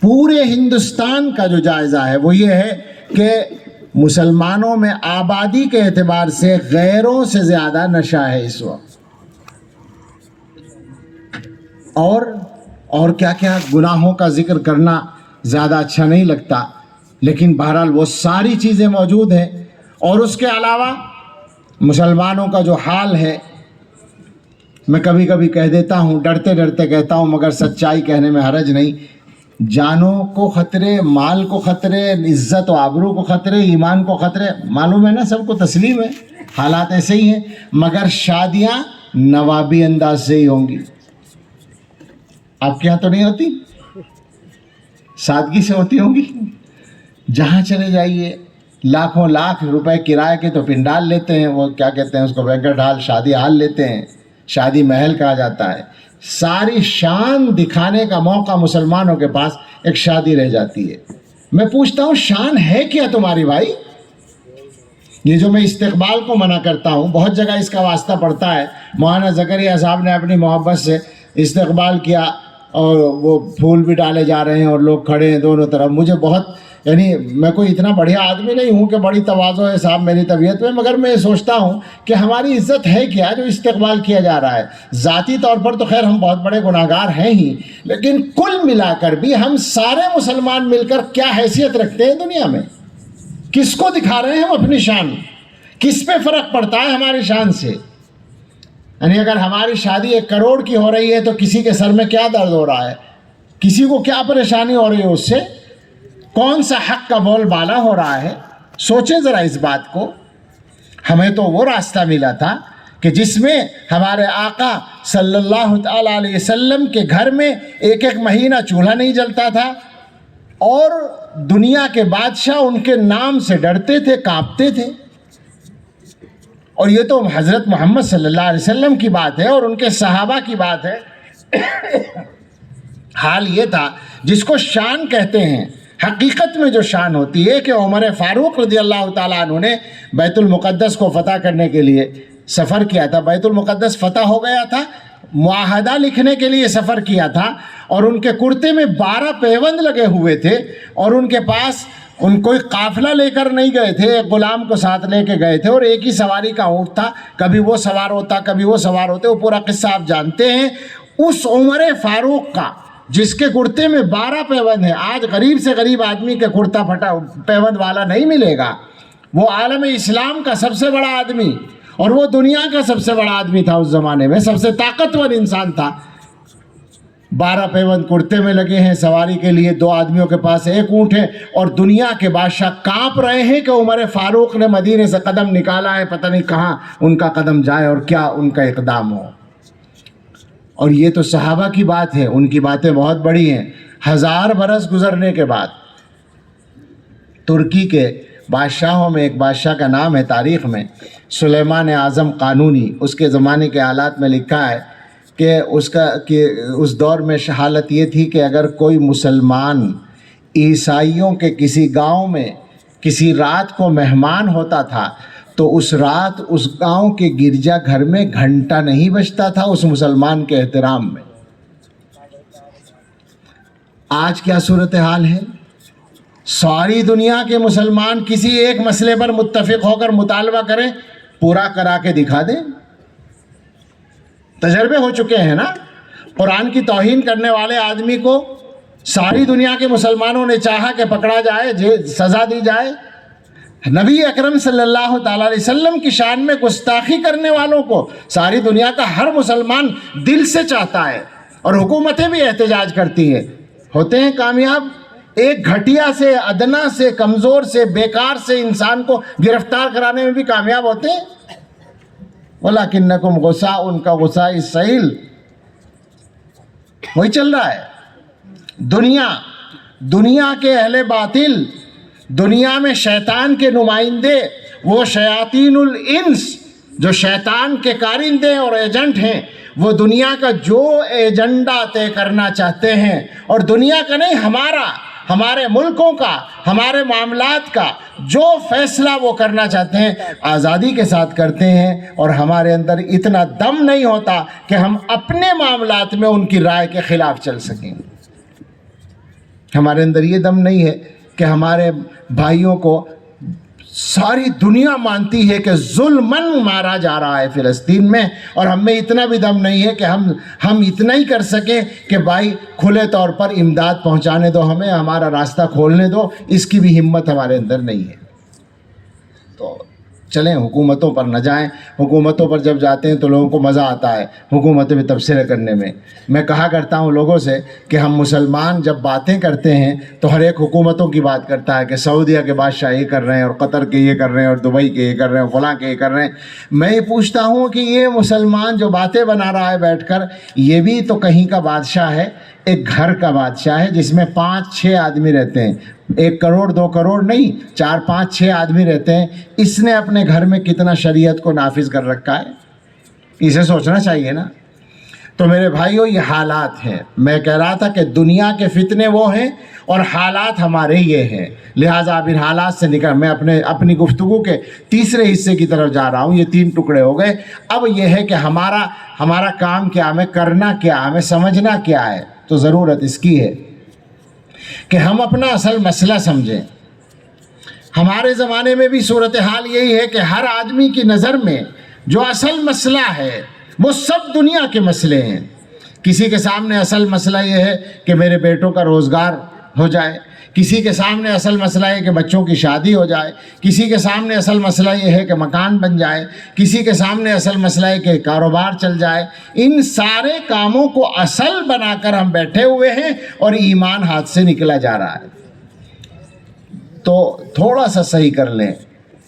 پورے ہندوستان کا جو جائزہ ہے وہ یہ ہے کہ مسلمانوں میں آبادی کے اعتبار سے غیروں سے زیادہ نشہ ہے اس وقت۔ اور کیا کیا گناہوں کا ذکر کرنا زیادہ اچھا نہیں لگتا، لیکن بہرحال وہ ساری چیزیں موجود ہیں۔ اور اس کے علاوہ مسلمانوں کا جو حال ہے، میں کبھی کبھی کہہ دیتا ہوں، ڈرتے ڈرتے کہتا ہوں مگر سچائی کہنے میں حرج نہیں، جانوں کو خطرے، مال کو خطرے، عزت و آبرو کو خطرے، ایمان کو خطرے، معلوم ہے نا، سب کو تسلیم ہے، حالات ایسے ہی ہیں، مگر شادیاں نوابی انداز سے ہی ہوں گی۔ آپ کے یہاں تو نہیں ہوتی؟ سادگی سے ہوتی ہوں گی؟ جہاں چلے جائیے لاکھوں لاکھ روپے کرائے کے تو پنڈال لیتے ہیں، وہ کیا کہتے ہیں اس کو، بینکٹ ہال، شادی ہال لیتے ہیں، شادی محل کہا جاتا ہے۔ ساری شان دکھانے کا موقع مسلمانوں کے پاس ایک شادی رہ جاتی ہے۔ میں پوچھتا ہوں شان ہے کیا تمہاری بھائی؟ یہ جو میں استقبال کو منع کرتا ہوں، بہت جگہ اس کا واسطہ پڑتا ہے۔ مولانا زکریا صاحب نے اپنی محبت سے استقبال کیا اور وہ پھول بھی ڈالے جا رہے ہیں اور لوگ کھڑے ہیں دونوں طرف۔ مجھے بہت، یعنی میں کوئی اتنا بڑھیا آدمی نہیں ہوں کہ بڑی تواضع ہے صاحب میری طبیعت میں، مگر میں یہ سوچتا ہوں کہ ہماری عزت ہے کیا جو استقبال کیا جا رہا ہے؟ ذاتی طور پر تو خیر ہم بہت بڑے گناہگار ہیں ہی، لیکن کل ملا کر بھی ہم سارے مسلمان مل کر کیا حیثیت رکھتے ہیں دنیا میں؟ کس کو دکھا رہے ہیں ہم اپنی شان؟ کس پہ فرق پڑتا ہے ہماری شان سے؟ یعنی اگر ہماری شادی 1 کروڑ کی ہو رہی ہے تو کسی کے سر میں کیا درد ہو رہا ہے؟ کسی کو کیا پریشانی ہو رہی ہے اس سے؟ کون سا حق کا بول بالا ہو رہا ہے؟ سوچیں ذرا اس بات کو۔ ہمیں تو وہ راستہ ملا تھا کہ جس میں ہمارے آقا صلی اللہ تعالیٰ علیہ وسلم کے گھر میں 1 مہینہ چولہا نہیں جلتا تھا، اور دنیا کے بادشاہ ان کے نام سے ڈرتے تھے، کانپتے تھے۔ اور یہ تو حضرت محمد صلی اللہ علیہ وسلم کی بات ہے اور ان کے صحابہ کی بات ہے۔ حال یہ تھا جس کو شان کہتے ہیں، حقیقت میں جو شان ہوتی ہے کہ عمر فاروق رضی اللہ تعالیٰ عنہ نے بیت المقدس کو فتح کرنے کے لیے سفر کیا تھا۔ بیت المقدس فتح ہو گیا تھا، معاہدہ لکھنے کے لیے سفر کیا تھا، اور ان کے کرتے میں 12 پیوند لگے ہوئے تھے، اور ان کے پاس کوئی قافلہ لے کر نہیں گئے تھے، ایک غلام کو ساتھ لے کے گئے تھے، اور ایک ہی سواری کا اونٹ تھا، کبھی وہ سوار ہوتا کبھی وہ سوار ہوتے، وہ پورا قصہ آپ جانتے ہیں۔ اس عمر فاروق کا جس کے کرتے میں 12 پیوند ہیں، آج غریب سے غریب آدمی کے کرتا پھٹا پیوند والا نہیں ملے گا۔ وہ عالم اسلام کا سب سے بڑا آدمی، اور وہ دنیا کا سب سے بڑا آدمی تھا اس زمانے میں، سب سے طاقتور انسان تھا۔ 12 پیوند کرتے میں لگے ہیں سواری کے لیے، 2 آدمیوں کے پاس 1 اونٹ ہے، اور دنیا کے بادشاہ کانپ رہے ہیں کہ عمر فاروق نے مدینے سے قدم نکالا ہے، پتہ نہیں کہاں ان کا قدم جائے اور کیا ان کا اقدام ہو۔ اور یہ تو صحابہ کی بات ہے، ان کی باتیں بہت بڑی ہیں۔ 1000 برس گزرنے کے بعد ترکی کے بادشاہوں میں ایک بادشاہ کا نام ہے تاریخ میں، سلیمان اعظم قانونی۔ اس کے زمانے کے حالات میں لکھا ہے کہ اس دور میں حالت یہ تھی کہ اگر کوئی مسلمان عیسائیوں کے کسی گاؤں میں کسی رات کو مہمان ہوتا تھا تو اس رات اس گاؤں کے گرجا گھر میں گھنٹہ نہیں بجتا تھا اس مسلمان کے احترام میں۔ آج کیا صورتحال ہے؟ ساری دنیا کے مسلمان کسی ایک مسئلے پر متفق ہو کر مطالبہ کریں، پورا کرا کے دکھا دیں۔ تجربے ہو چکے ہیں نا۔ قرآن کی توہین کرنے والے آدمی کو ساری دنیا کے مسلمانوں نے چاہا کہ پکڑا جائے، سزا دی جائے۔ نبی اکرم صلی اللہ تعالیٰ علیہ وسلم کی شان میں گستاخی کرنے والوں کو ساری دنیا کا ہر مسلمان دل سے چاہتا ہے، اور حکومتیں بھی احتجاج کرتی ہیں، ہوتے ہیں کامیاب۔ ایک گھٹیا سے، ادنا سے، کمزور سے، بیکار سے انسان کو گرفتار کرانے میں بھی کامیاب ہوتے ہیں۔ وَلَكِنَّكُمْ غُثَاءٌ كَغُثَاءِ السَّيْلِ، وہی چل رہا ہے۔ دنیا کے اہل باطل، دنیا میں شیطان کے نمائندے، وہ شیاطین الانس جو شیطان کے کارندے اور ایجنٹ ہیں، وہ دنیا کا جو ایجنڈا طے کرنا چاہتے ہیں، اور دنیا کا نہیں، ہمارے ملکوں کا، ہمارے معاملات کا جو فیصلہ وہ کرنا چاہتے ہیں آزادی کے ساتھ کرتے ہیں، اور ہمارے اندر اتنا دم نہیں ہوتا کہ ہم اپنے معاملات میں ان کی رائے کے خلاف چل سکیں۔ ہمارے اندر یہ دم نہیں ہے کہ ہمارے بھائیوں کو ساری دنیا مانتی ہے کہ ظلماً مارا جا رہا ہے فلسطین میں، اور ہم میں اتنا بھی دم نہیں ہے کہ ہم اتنا ہی کر سکیں کہ بھائی کھلے طور پر امداد پہنچانے دو، ہمیں ہمارا راستہ کھولنے دو۔ اس کی بھی ہمت ہمارے اندر نہیں ہے۔ تو چلیں حکومتوں پر نہ جائیں، حکومتوں پر جب جاتے ہیں تو لوگوں کو مزہ آتا ہے حکومتوں میں تبصرے کرنے میں۔ میں کہا کرتا ہوں لوگوں سے کہ ہم مسلمان جب باتیں کرتے ہیں تو ہر ایک حکومتوں کی بات کرتا ہے کہ سعودیہ کے بادشاہ یہ کر رہے ہیں، اور قطر کے یہ کر رہے ہیں، اور دبئی کے یہ کر رہے ہیں، فلاں کے یہ کر رہے ہیں۔ میں یہ پوچھتا ہوں کہ یہ مسلمان جو باتیں بنا رہا ہے بیٹھ کر، یہ بھی تو کہیں کا بادشاہ ہے، ایک گھر کا بادشاہ ہے جس میں 5-6 آدمی رہتے ہیں، 1 کروڑ 2 کروڑ نہیں، 4-5-6 آدمی رہتے ہیں۔ اس نے اپنے گھر میں کتنا شریعت کو نافذ کر رکھا ہے، اسے سوچنا چاہیے نا۔ تو میرے بھائیوں یہ حالات ہیں۔ میں کہہ رہا تھا کہ دنیا کے فتنے وہ ہیں اور حالات ہمارے یہ ہیں، لہٰذا اب ان حالات سے نکل میں اپنی گفتگو کے تیسرے حصے کی طرف جا رہا ہوں۔ یہ 3 ٹکڑے ہو گئے۔ اب یہ ہے کہ ہمارا کام کیا، ہمیں کرنا کیا، ہمیں سمجھنا کیا ہے۔ تو ضرورت اس کی ہے کہ ہم اپنا اصل مسئلہ سمجھیں۔ ہمارے زمانے میں بھی صورتحال یہی ہے کہ ہر آدمی کی نظر میں جو اصل مسئلہ ہے وہ سب دنیا کے مسئلے ہیں۔ کسی کے سامنے اصل مسئلہ یہ ہے کہ میرے بیٹوں کا روزگار ہو جائے، کسی کے سامنے اصل مسئلہ یہ کہ بچوں کی شادی ہو جائے، کسی کے سامنے اصل مسئلہ یہ ہے کہ مکان بن جائے، کسی کے سامنے اصل مسئلہ ہے کہ کاروبار چل جائے۔ ان سارے کاموں کو اصل بنا کر ہم بیٹھے ہوئے ہیں اور ایمان ہاتھ سے نکلا جا رہا ہے۔ تو تھوڑا سا صحیح کر لیں،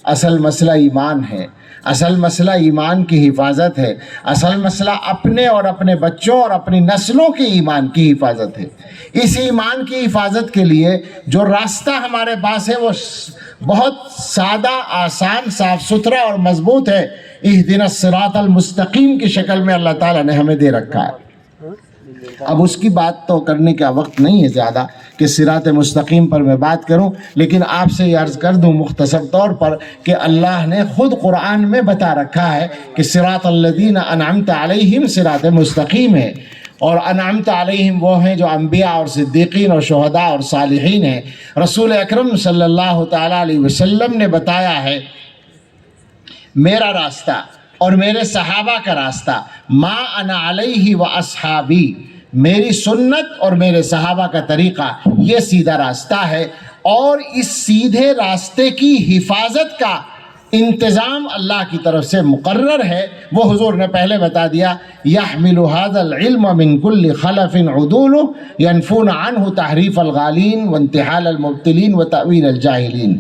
اصل مسئلہ ایمان ہے، اصل مسئلہ ایمان کی حفاظت ہے، اصل مسئلہ اپنے اور اپنے بچوں اور اپنی نسلوں کے ایمان کی حفاظت ہے۔ اس ایمان کی حفاظت کے لیے جو راستہ ہمارے پاس ہے وہ بہت سادہ، آسان، صاف ستھرا اور مضبوط ہے۔ اہدنا الصراط المستقیم کی شکل میں اللہ تعالیٰ نے ہمیں دے رکھا ہے۔ اب اس کی بات تو کرنے کا وقت نہیں ہے زیادہ کہ صراط مستقیم پر میں بات کروں، لیکن آپ سے یہ عرض کر دوں مختصر طور پر کہ اللہ نے خود قرآن میں بتا رکھا ہے کہ صراط الذین انعمت علیہم صراط مستقیم ہے، اور انعمت علیہم وہ ہیں جو انبیاء اور صدیقین اور شہداء اور صالحین ہیں۔ رسول اکرم صلی اللہ تعالیٰ علیہ وسلم نے بتایا ہے میرا راستہ اور میرے صحابہ کا راستہ، ما انا علیہ و اصحابی، میری سنت اور میرے صحابہ کا طریقہ یہ سیدھا راستہ ہے، اور اس سیدھے راستے کی حفاظت کا انتظام اللہ کی طرف سے مقرر ہے۔ وہ حضور نے پہلے بتا دیا، یحمل هذا العلم من كل خلف عدول ينفون عنه تحریف الغالین وانتحال المبتلین وتأویل الجاہلین۔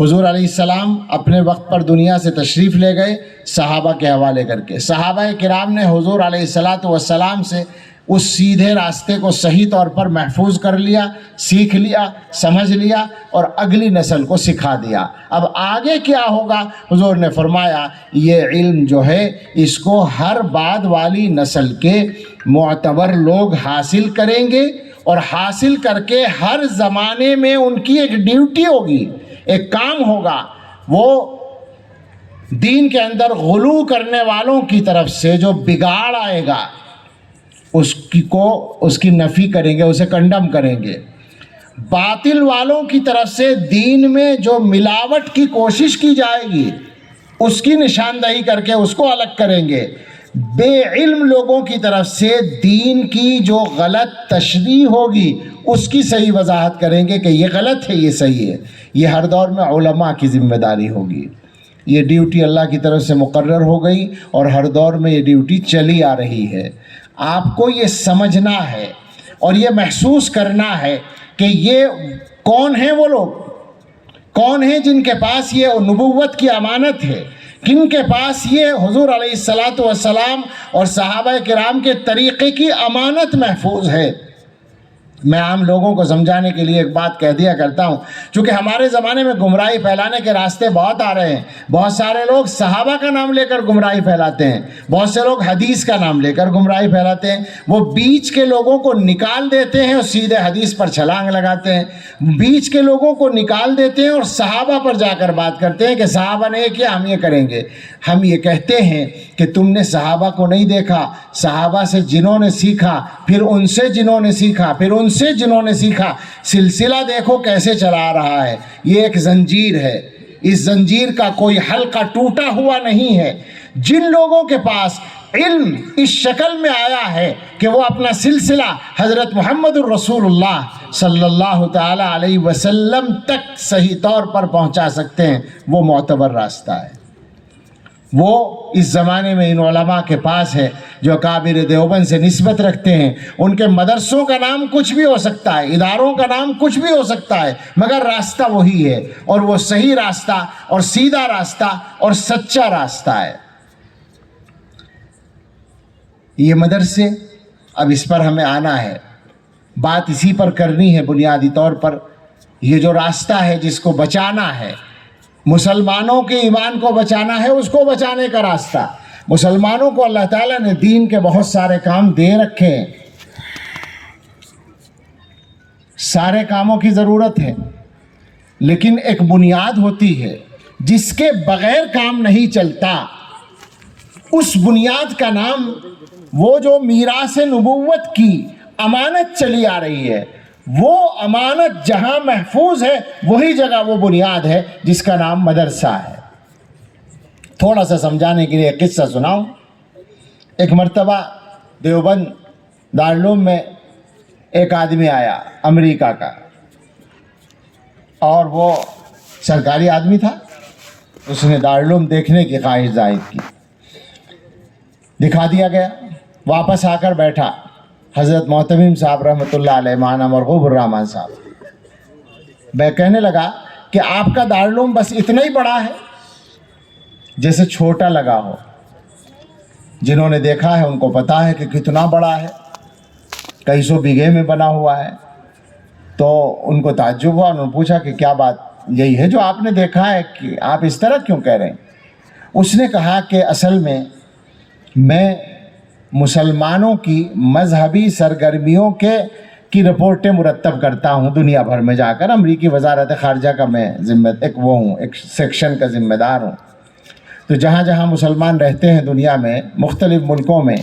حضور علیہ السلام اپنے وقت پر دنیا سے تشریف لے گئے صحابہ کے حوالے کر کے۔ صحابہ کرام نے حضور علیہ السلام سے اس سیدھے راستے کو صحیح طور پر محفوظ کر لیا، سیکھ لیا، سمجھ لیا، اور اگلی نسل کو سکھا دیا۔ اب آگے کیا ہوگا؟ حضور نے فرمایا یہ علم جو ہے اس کو ہر بعد والی نسل کے معتبر لوگ حاصل کریں گے، اور حاصل کر کے ہر زمانے میں ان کی ایک ڈیوٹی ہوگی، ایک کام ہوگا۔ وہ دین کے اندر غلو کرنے والوں کی طرف سے جو بگاڑ آئے گا اس کی نفی کریں گے، اسے کنڈم کریں گے۔ باطل والوں کی طرف سے دین میں جو ملاوٹ کی کوشش کی جائے گی اس کی نشاندہی کر کے اس کو الگ کریں گے۔ بے علم لوگوں کی طرف سے دین کی جو غلط تشریح ہوگی اس کی صحیح وضاحت کریں گے کہ یہ غلط ہے، یہ صحیح ہے۔ یہ ہر دور میں علماء کی ذمہ داری ہوگی۔ یہ ڈیوٹی اللہ کی طرف سے مقرر ہو گئی، اور ہر دور میں یہ ڈیوٹی چلی آ رہی ہے۔ آپ کو یہ سمجھنا ہے اور یہ محسوس کرنا ہے کہ یہ کون ہیں، وہ لوگ کون ہیں جن کے پاس یہ نبوت کی امانت ہے، کن کے پاس یہ حضور علیہ السلام اور صحابہ کرام کے طریقے کی امانت محفوظ ہے۔ میں عام لوگوں کو سمجھانے کے لیے ایک بات کہہ دیا کرتا ہوں، چونکہ ہمارے زمانے میں گمراہی پھیلانے کے راستے بہت آ رہے ہیں. بہت سارے لوگ صحابہ کا نام لے کر گمراہی پھیلاتے ہیں، بہت سے لوگ حدیث کا نام لے کر گمراہی پھیلاتے ہیں. وہ بیچ کے لوگوں کو نکال دیتے ہیں اور سیدھے حدیث پر چھلانگ لگاتے ہیں. بیچ کے لوگوں کو نکال دیتے ہیں اور صحابہ پر جا کر بات کرتے ہیں کہ صحابہ نے یہ کیا، ہم یہ کریں گے. ہم یہ کہتے ہیں کہ تم نے صحابہ کو نہیں دیکھا، صحابہ سے جنہوں نے سیکھا، پھر ان سے جنہوں نے سیکھا، پھر ان سے جنہوں نے سیکھا، سلسلہ دیکھو کیسے چلا آ رہا ہے. یہ ایک زنجیر ہے، اس زنجیر کا کوئی حلقہ ٹوٹا ہوا نہیں ہے. جن لوگوں کے پاس علم اس شکل میں آیا ہے کہ وہ اپنا سلسلہ حضرت محمد الرسول اللہ صلی اللہ تعالی علیہ وسلم تک صحیح طور پر پہنچا سکتے ہیں، وہ معتبر راستہ ہے. وہ اس زمانے میں ان علماء کے پاس ہے جو اکابر دیوبند سے نسبت رکھتے ہیں. ان کے مدرسوں کا نام کچھ بھی ہو سکتا ہے، اداروں کا نام کچھ بھی ہو سکتا ہے، مگر راستہ وہی ہے، اور وہ صحیح راستہ اور سیدھا راستہ اور سچا راستہ ہے. یہ مدرسے، اب اس پر ہمیں آنا ہے، بات اسی پر کرنی ہے بنیادی طور پر. یہ جو راستہ ہے جس کو بچانا ہے، مسلمانوں کے ایمان کو بچانا ہے، اس کو بچانے کا راستہ. مسلمانوں کو اللہ تعالیٰ نے دین کے بہت سارے کام دے رکھے ہیں، سارے کاموں کی ضرورت ہے، لیکن ایک بنیاد ہوتی ہے جس کے بغیر کام نہیں چلتا. اس بنیاد کا نام وہ جو میراث نبوت کی امانت چلی آ رہی ہے، وہ امانت جہاں محفوظ ہے وہی جگہ وہ بنیاد ہے جس کا نام مدرسہ ہے. تھوڑا سا سمجھانے کے لیے ایک قصہ سناؤں. ایک مرتبہ دیوبند دارالعلوم میں ایک آدمی آیا امریکہ کا، اور وہ سرکاری آدمی تھا. اس نے دارالعلوم دیکھنے کی خواہش ظاہر کی، دکھا دیا گیا. واپس آ کر بیٹھا. حضرت محتمم صاحب رحمۃ اللہ علیہ، مولانا مرغوب الرحمان صاحب، میں کہنے لگا کہ آپ کا دارالعلوم بس اتنا ہی بڑا ہے؟ جیسے چھوٹا لگا ہو. جنہوں نے دیکھا ہے ان کو پتا ہے کہ کتنا بڑا ہے، کئی سو بیگھے میں بنا ہوا ہے. تو ان کو تعجب ہوا، انہوں نے پوچھا کہ کیا بات یہی ہے جو آپ نے دیکھا ہے، کہ آپ اس طرح کیوں کہہ رہے ہیں؟ اس نے کہا کہ اصل میں مسلمانوں کی مذہبی سرگرمیوں کی رپورٹیں مرتب کرتا ہوں دنیا بھر میں جا کر. امریکی وزارت خارجہ کا میں ایک سیکشن کا ذمہ دار ہوں. تو جہاں جہاں مسلمان رہتے ہیں دنیا میں، مختلف ملکوں میں،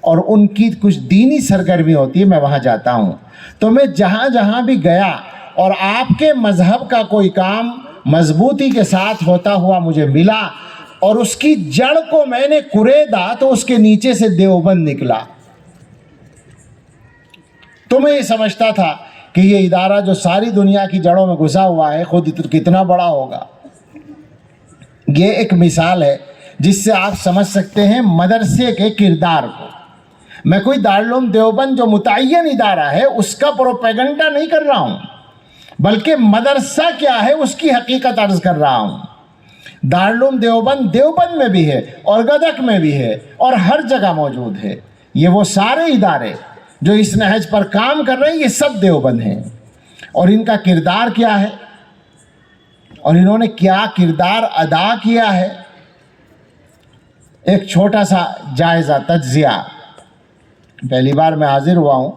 اور ان کی کچھ دینی سرگرمی ہوتی ہے، میں وہاں جاتا ہوں. تو میں جہاں جہاں بھی گیا اور آپ کے مذہب کا کوئی کام مضبوطی کے ساتھ ہوتا ہوا مجھے ملا، اور اس کی جڑ کو میں نے کریدا تو اس کے نیچے سے دیوبند نکلا. تو میں یہ سمجھتا تھا کہ یہ ادارہ جو ساری دنیا کی جڑوں میں گھسا ہوا ہے خود کتنا بڑا ہوگا. یہ ایک مثال ہے جس سے آپ سمجھ سکتے ہیں مدرسے کے کردار کو. میں کوئی دارالعلوم دیوبند جو متعین ادارہ ہے اس کا پروپیگنڈا نہیں کر رہا ہوں، بلکہ مدرسہ کیا ہے اس کی حقیقت عرض کر رہا ہوں. دارالعلوم دیوبند میں بھی ہے، اور گدک میں بھی ہے، اور ہر جگہ موجود ہے. یہ وہ سارے ادارے جو اس نہج پر کام کر رہے ہیں، یہ سب دیوبند ہیں. اور ان کا کردار کیا ہے، اور انہوں نے کیا کردار ادا کیا ہے. ایک چھوٹا سا جائزہ تجزیہ، پہلی بار میں حاضر ہوا ہوں،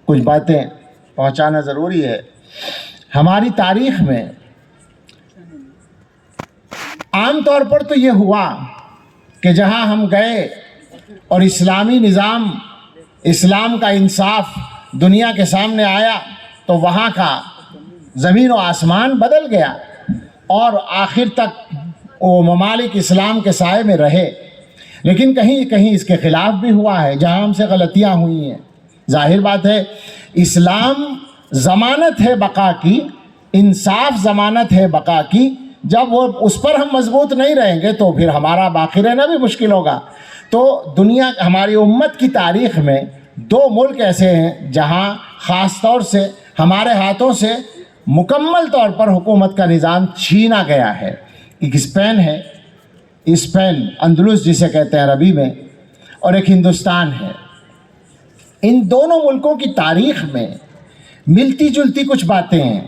کچھ باتیں پہنچانا ضروری ہے. ہماری تاریخ میں عام طور پر تو یہ ہوا کہ جہاں ہم گئے اور اسلامی نظام، اسلام کا انصاف دنیا کے سامنے آیا تو وہاں کا زمین و آسمان بدل گیا، اور آخر تک وہ ممالک اسلام کے سائے میں رہے. لیکن کہیں کہیں اس کے خلاف بھی ہوا ہے، جہاں ہم سے غلطیاں ہوئی ہیں. ظاہر بات ہے اسلام ضمانت ہے بقا کی، انصاف ضمانت ہے بقا کی. جب وہ اس پر ہم مضبوط نہیں رہیں گے تو پھر ہمارا باقی رہنا بھی مشکل ہوگا. تو دنیا، ہماری امت کی تاریخ میں 2 ملک ایسے ہیں جہاں خاص طور سے ہمارے ہاتھوں سے مکمل طور پر حکومت کا نظام چھینا گیا ہے. ایک اسپین ہے، اسپین اندلس جسے کہتے ہیں عربی میں، اور ایک ہندوستان ہے. ان دونوں ملکوں کی تاریخ میں ملتی جلتی کچھ باتیں ہیں.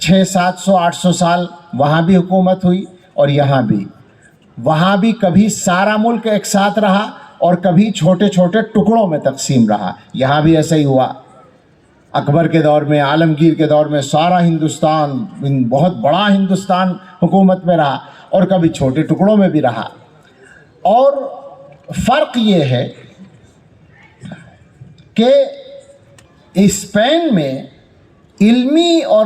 600-700-800 سال وہاں بھی حکومت ہوئی اور یہاں بھی. وہاں بھی کبھی سارا ملک ایک ساتھ رہا اور کبھی چھوٹے چھوٹے ٹکڑوں میں تقسیم رہا. یہاں بھی ایسا ہی ہوا. اکبر کے دور میں، عالمگیر کے دور میں سارا ہندوستان، بہت بڑا ہندوستان حکومت میں رہا اور کبھی چھوٹے ٹکڑوں میں بھی رہا. اور فرق یہ ہے کہ اسپین میں علمی اور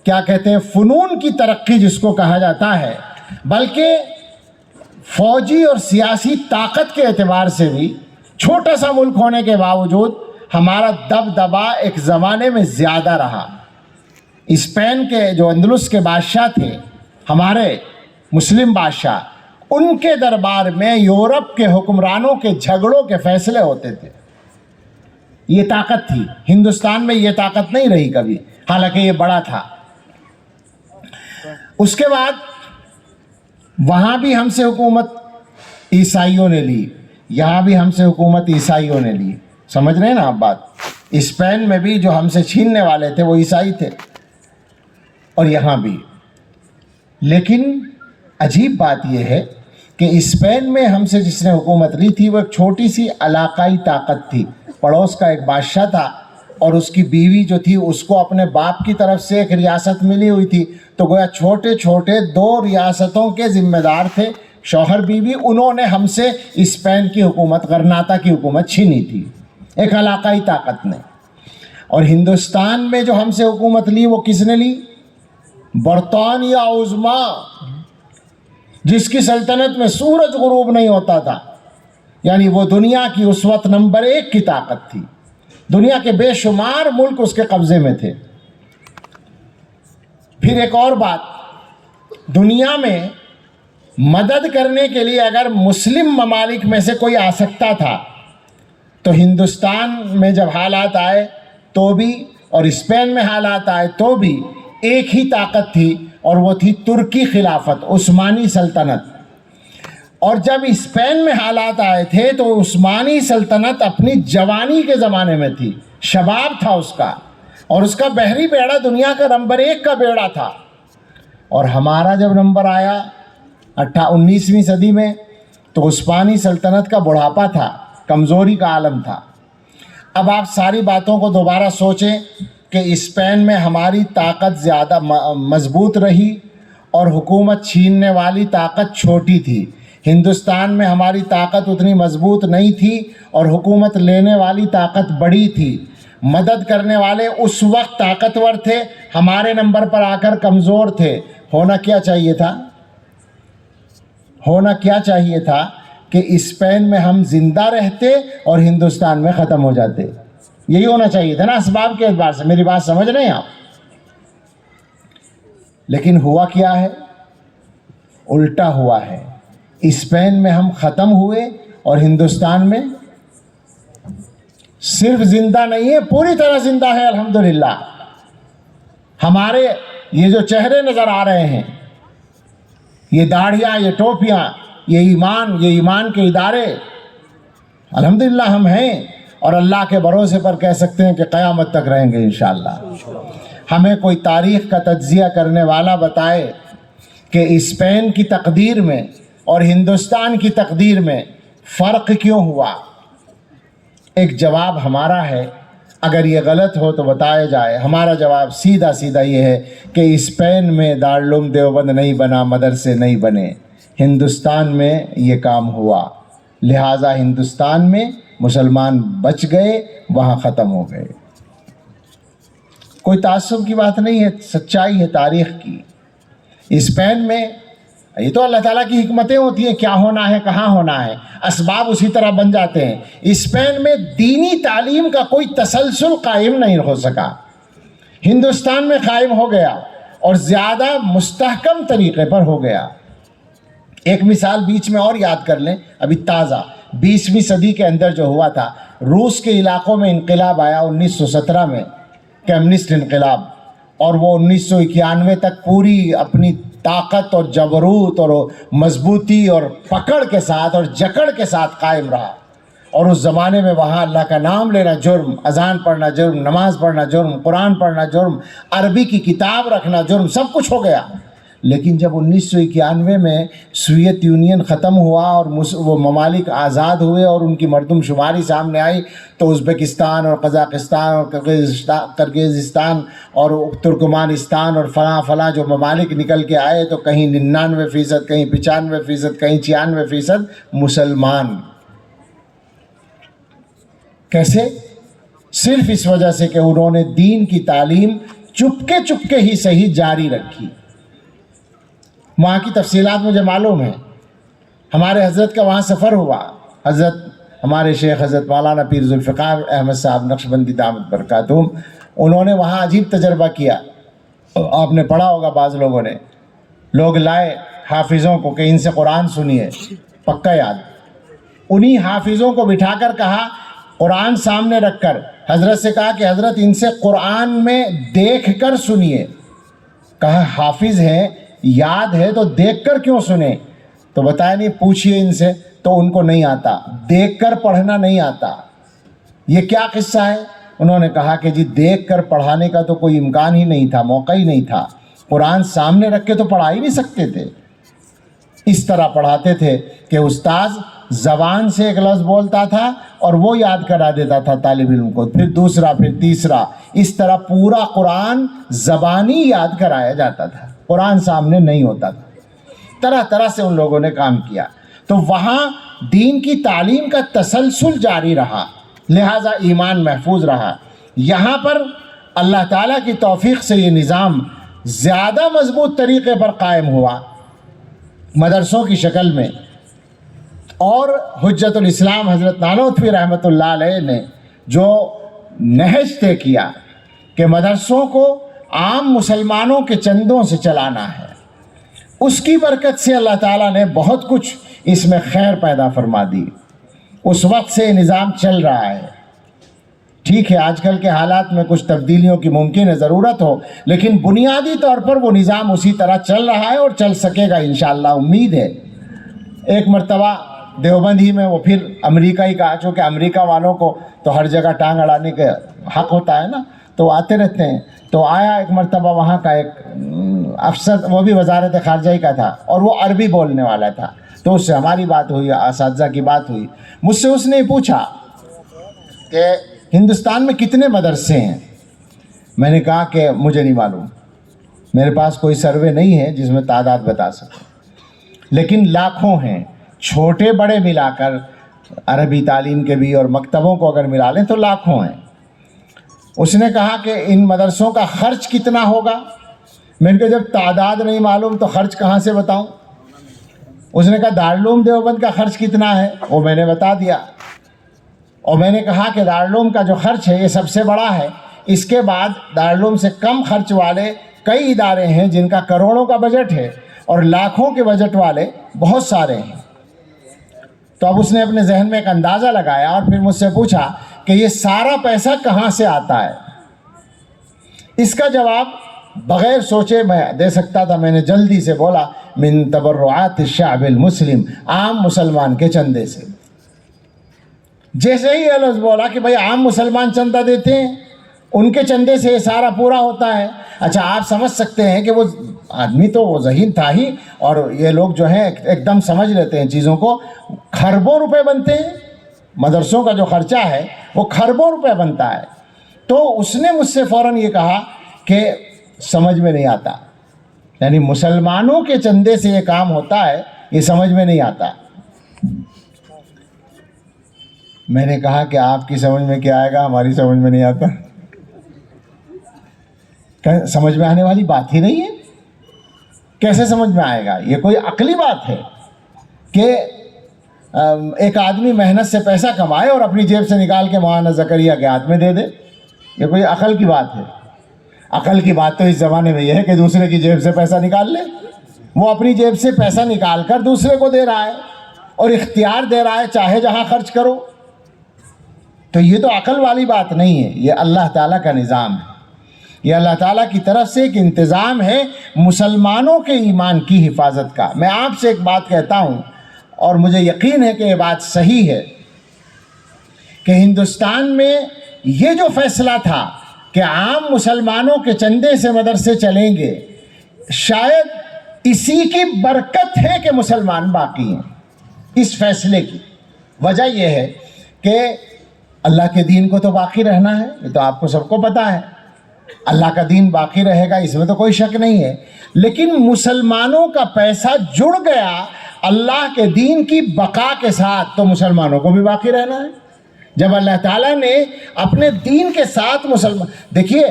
کیا کہتے ہیں فنون کی ترقی جس کو کہا جاتا ہے، بلکہ فوجی اور سیاسی طاقت کے اعتبار سے بھی چھوٹا سا ملک ہونے کے باوجود ہمارا دبدبا ایک زمانے میں زیادہ رہا. اسپین کے جو اندلس کے بادشاہ تھے، ہمارے مسلم بادشاہ، ان کے دربار میں یورپ کے حکمرانوں کے جھگڑوں کے فیصلے ہوتے تھے. یہ طاقت تھی. ہندوستان میں یہ طاقت نہیں رہی کبھی، حالانکہ یہ بڑا تھا. اس کے بعد وہاں بھی ہم سے حکومت عیسائیوں نے لی، یہاں بھی ہم سے حکومت عیسائیوں نے لی. سمجھ رہے ہیں نا آپ بات؟ اسپین میں بھی جو ہم سے چھیننے والے تھے وہ عیسائی تھے اور یہاں بھی. لیکن عجیب بات یہ ہے کہ اسپین میں ہم سے جس نے حکومت لی تھی وہ ایک چھوٹی سی علاقائی طاقت تھی. پڑوس کا ایک بادشاہ تھا اور اس کی بیوی جو تھی اس کو اپنے باپ کی طرف سے ایک ریاست ملی ہوئی تھی، تو گویا چھوٹے چھوٹے 2 ریاستوں کے ذمہ دار تھے شوہر بیوی. انہوں نے ہم سے اسپین کی حکومت، غرناطہ کی حکومت چھینی تھی ایک علاقائی طاقت نے. اور ہندوستان میں جو ہم سے حکومت لی وہ کس نے لی؟ برطانیہ عظمیٰ، جس کی سلطنت میں سورج غروب نہیں ہوتا تھا. یعنی وہ دنیا کی اس وقت نمبر 1 کی طاقت تھی. دنیا کے بے شمار ملک اس کے قبضے میں تھے. پھر ایک اور بات، دنیا میں مدد کرنے کے لیے اگر مسلم ممالک میں سے کوئی آ سکتا تھا تو ہندوستان میں جب حالات آئے تو بھی، اور اسپین میں حالات آئے تو بھی ایک ہی طاقت تھی، اور وہ تھی ترکی خلافت، عثمانی سلطنت. اور جب اسپین میں حالات آئے تھے تو عثمانی سلطنت اپنی جوانی کے زمانے میں تھی، شباب تھا اس کا، اور اس کا بحری بیڑا دنیا کا نمبر 1 کا بیڑا تھا. اور ہمارا جب نمبر آیا 19ویں صدی میں تو عثمانی سلطنت کا بڑھاپا تھا، کمزوری کا عالم تھا. اب آپ ساری باتوں کو دوبارہ سوچیں کہ اسپین میں ہماری طاقت زیادہ مضبوط رہی اور حکومت چھیننے والی طاقت چھوٹی تھی. ہندوستان میں ہماری طاقت اتنی مضبوط نہیں تھی اور حکومت لینے والی طاقت بڑی تھی. مدد کرنے والے اس وقت طاقتور تھے، ہمارے نمبر پر آ کر کمزور تھے. ہونا کیا چاہیے تھا؟ ہونا کیا چاہیے تھا کہ اسپین میں ہم زندہ رہتے اور ہندوستان میں ختم ہو جاتے. یہی ہونا چاہیے تھا نا اسباب کے اعتبار سے. میری بات سمجھ رہے ہیں آپ؟ لیکن ہوا کیا ہے؟ الٹا ہوا ہے. اسپین میں ہم ختم ہوئے اور ہندوستان میں صرف زندہ نہیں ہے، پوری طرح زندہ ہے الحمدللہ. ہمارے یہ جو چہرے نظر آ رہے ہیں، یہ داڑھیاں، یہ ٹوپیاں، یہ ایمان کے ادارے، الحمدللہ ہم ہیں. اور اللہ کے بھروسے پر کہہ سکتے ہیں کہ قیامت تک رہیں گے انشاءاللہ. ہمیں کوئی تاریخ کا تجزیہ کرنے والا بتائے کہ اسپین کی تقدیر میں اور ہندوستان کی تقدیر میں فرق کیوں ہوا. ایک جواب ہمارا ہے، اگر یہ غلط ہو تو بتایا جائے. ہمارا جواب سیدھا سیدھا یہ ہے کہ اسپین میں دارالعلوم دیوبند نہیں بنا، مدرسے نہیں بنے. ہندوستان میں یہ کام ہوا، لہٰذا ہندوستان میں مسلمان بچ گئے، وہاں ختم ہو گئے. کوئی تعصب کی بات نہیں ہے، سچائی ہے تاریخ کی. اسپین میں یہ تو اللہ تعالیٰ کی حکمتیں ہوتی ہیں، کیا ہونا ہے، کہاں ہونا ہے، اسباب اسی طرح بن جاتے ہیں. اسپین میں دینی تعلیم کا کوئی تسلسل قائم نہیں ہو سکا. ہندوستان میں قائم ہو گیا اور زیادہ مستحکم طریقے پر ہو گیا. ایک مثال بیچ میں اور یاد کر لیں، ابھی تازہ 20ویں صدی کے اندر جو ہوا تھا، روس کے علاقوں میں انقلاب آیا 1917 میں، کمیونسٹ انقلاب، اور وہ 1991 تک پوری اپنی طاقت اور جبروت اور مضبوطی اور پکڑ کے ساتھ اور جکڑ کے ساتھ قائم رہا. اور اس زمانے میں وہاں اللہ کا نام لینا جرم، اذان پڑھنا جرم، نماز پڑھنا جرم، قرآن پڑھنا جرم، عربی کی کتاب رکھنا جرم، سب کچھ ہو گیا۔ لیکن جب 1991 میں سوویت یونین ختم ہوا اور وہ ممالک آزاد ہوئے اور ان کی مردم شماری سامنے آئی، تو ازبکستان اور قزاقستان اور کرغیزستان اور ترکمانستان اور فلاں فلاں جو ممالک نکل کے آئے، تو کہیں 99%، کہیں 95%، کہیں 96% مسلمان۔ کیسے؟ صرف اس وجہ سے کہ انہوں نے دین کی تعلیم چپکے ہی صحیح جاری رکھی۔ وہاں کی تفصیلات مجھے معلوم ہیں، ہمارے حضرت کا وہاں سفر ہوا، حضرت ہمارے شیخ حضرت مولانا پیر ذوالفقار احمد صاحب نقشبندی دامت برکاتہم، انہوں نے وہاں عجیب تجربہ کیا۔ آپ نے پڑھا ہوگا، بعض لوگوں نے، لوگ لائے حافظوں کو کہ ان سے قرآن سنیے، پکا یاد۔ انہی حافظوں کو بٹھا کر کہا، قرآن سامنے رکھ کر حضرت سے کہا کہ حضرت ان سے قرآن میں دیکھ کر سنیے۔ کہا حافظ ہیں، یاد ہے تو دیکھ کر کیوں سنیں؟ تو بتایا نہیں، پوچھئے ان سے، تو ان کو نہیں آتا، دیکھ کر پڑھنا نہیں آتا۔ یہ کیا قصہ ہے؟ انہوں نے کہا کہ جی دیکھ کر پڑھانے کا تو کوئی امکان ہی نہیں تھا، موقع ہی نہیں تھا، قرآن سامنے رکھ کے تو پڑھا ہی نہیں سکتے تھے۔ اس طرح پڑھاتے تھے کہ استاذ زبان سے ایک لفظ بولتا تھا اور وہ یاد کرا دیتا تھا طالب علم کو، پھر دوسرا، پھر تیسرا، اس طرح پورا قرآن زبانی یاد کرایا جاتا تھا، قرآن سامنے نہیں ہوتا تھا۔ طرح طرح سے ان لوگوں نے کام کیا، تو وہاں دین کی تعلیم کا تسلسل جاری رہا، لہٰذا ایمان محفوظ رہا۔ یہاں پر اللہ تعالیٰ کی توفیق سے یہ نظام زیادہ مضبوط طریقے پر قائم ہوا، مدرسوں کی شکل میں۔ اور حجت الاسلام حضرت نانوتوی رحمۃ اللہ علیہ نے جو نہج طے کیا کہ مدرسوں کو عام مسلمانوں کے چندوں سے چلانا ہے، اس کی برکت سے اللہ تعالیٰ نے بہت کچھ اس میں خیر پیدا فرما دی۔ اس وقت سے نظام چل رہا ہے۔ ٹھیک ہے، آج کل کے حالات میں کچھ تبدیلیوں کی ممکن ہے، ضرورت ہو، لیکن بنیادی طور پر وہ نظام اسی طرح چل رہا ہے اور چل سکے گا انشاءاللہ، امید ہے۔ ایک مرتبہ دیوبند ہی میں وہ پھر امریکہ ہی کہا، چونکہ امریکہ والوں کو تو ہر جگہ ٹانگ اڑانے کا حق ہوتا ہے نا، تو وہ آتے رہتے ہیں۔ تو آیا ایک مرتبہ وہاں کا ایک افسر، وہ بھی وزارت خارجہ کا تھا اور وہ عربی بولنے والا تھا، تو اس سے ہماری بات ہوئی، اساتذہ کی بات ہوئی۔ مجھ سے اس نے پوچھا کہ ہندوستان میں کتنے مدرسے ہیں؟ میں نے کہا کہ مجھے نہیں معلوم، میرے پاس کوئی سروے نہیں ہے جس میں تعداد بتا سکوں، لیکن لاکھوں ہیں، چھوٹے بڑے ملا کر، عربی تعلیم کے بھی اور مکتبوں کو اگر ملا لیں تو لاکھوں ہیں۔ اس نے کہا کہ ان مدرسوں کا خرچ کتنا ہوگا؟ میں نے کہا جب تعداد نہیں معلوم تو خرچ کہاں سے بتاؤں؟ اس نے کہا دارالعلوم دیوبند کا خرچ کتنا ہے؟ وہ میں نے بتا دیا، اور میں نے کہا کہ دارالعلوم کا جو خرچ ہے یہ سب سے بڑا ہے، اس کے بعد دارالعلوم سے کم خرچ والے کئی ادارے ہیں جن کا کروڑوں کا بجٹ ہے، اور لاکھوں کے بجٹ والے بہت سارے ہیں۔ تو اب اس نے اپنے ذہن میں ایک اندازہ لگایا اور پھر مجھ سے پوچھا کہ یہ سارا پیسہ کہاں سے آتا ہے؟ اس کا جواب بغیر سوچے میں دے سکتا تھا، میں نے جلدی سے بولا من تبرعات الشعب المسلم، عام مسلمان کے چندے سے۔ جیسے ہی یہ لفظ بولا کہ بھائی عام مسلمان چندہ دیتے ہیں، ان کے چندے سے یہ سارا پورا ہوتا ہے، اچھا آپ سمجھ سکتے ہیں کہ وہ آدمی تو وہ ذہین تھا ہی، اور یہ لوگ جو ہیں ایک دم سمجھ لیتے ہیں چیزوں کو، کھربوں روپے بنتے ہیں، مدرسوں کا جو خرچہ ہے وہ کھربوں روپے بنتا ہے۔ تو اس نے مجھ سے فوراً یہ کہا کہ سمجھ میں نہیں آتا، یعنی مسلمانوں کے چندے سے یہ کام ہوتا ہے، یہ سمجھ میں نہیں آتا۔ میں نے کہا کہ آپ کی سمجھ میں کیا آئے گا، ہماری سمجھ میں نہیں آتا۔ سمجھ میں آنے والی بات ہی نہیں ہے، کیسے سمجھ میں آئے گا؟ یہ کوئی عقلی بات ہے کہ ایک آدمی محنت سے پیسہ کمائے اور اپنی جیب سے نکال کے مولانا زکریا کے ہاتھ میں دے دے؟ یہ کوئی عقل کی بات ہے؟ عقل کی بات تو اس زمانے میں یہ ہے کہ دوسرے کی جیب سے پیسہ نکال لے۔ وہ اپنی جیب سے پیسہ نکال کر دوسرے کو دے رہا ہے اور اختیار دے رہا ہے چاہے جہاں خرچ کرو۔ تو یہ تو عقل والی بات نہیں ہے، یہ اللہ تعالیٰ کا نظام ہے، یہ اللہ تعالیٰ کی طرف سے ایک انتظام ہے مسلمانوں کے ایمان کی حفاظت کا۔ میں آپ سے ایک بات کہتا ہوں اور مجھے یقین ہے کہ یہ بات صحیح ہے کہ ہندوستان میں یہ جو فیصلہ تھا کہ عام مسلمانوں کے چندے سے مدرسے چلیں گے، شاید اسی کی برکت ہے کہ مسلمان باقی ہیں۔ اس فیصلے کی وجہ یہ ہے کہ اللہ کے دین کو تو باقی رہنا ہے، یہ تو آپ کو سب کو پتہ ہے، اللہ کا دین باقی رہے گا، اس میں تو کوئی شک نہیں ہے، لیکن مسلمانوں کا پیسہ جڑ گیا اللہ کے دین کی بقا کے ساتھ، تو مسلمانوں کو بھی باقی رہنا ہے۔ جب اللہ تعالیٰ نے اپنے دین کے ساتھ دیکھیے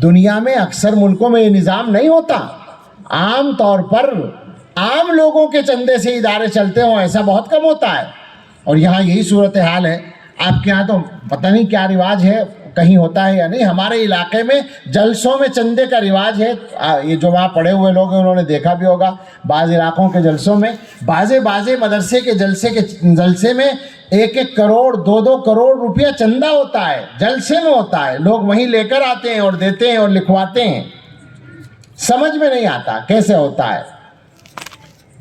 دنیا میں اکثر ملکوں میں یہ نظام نہیں ہوتا، عام طور پر عام لوگوں کے چندے سے ادارے چلتے ہوں ایسا بہت کم ہوتا ہے، اور یہاں یہی صورتحال ہے۔ آپ کے ہاں تو پتہ نہیں کیا رواج ہے، کہیں ہوتا ہے یا نہیں، ہمارے علاقے میں جلسوں میں چندے کا رواج ہے۔ یہ جو وہاں پڑے ہوئے لوگ ہیں انہوں نے دیکھا بھی ہوگا، بعض علاقوں کے جلسوں میں بعض مدرسے کے جلسے میں 1-1 کروڑ 2-2 کروڑ روپیہ چندہ ہوتا ہے، جلسے میں ہوتا ہے، لوگ وہیں لے کر آتے ہیں اور دیتے ہیں اور لکھواتے ہیں، سمجھ میں نہیں آتا کیسے ہوتا ہے۔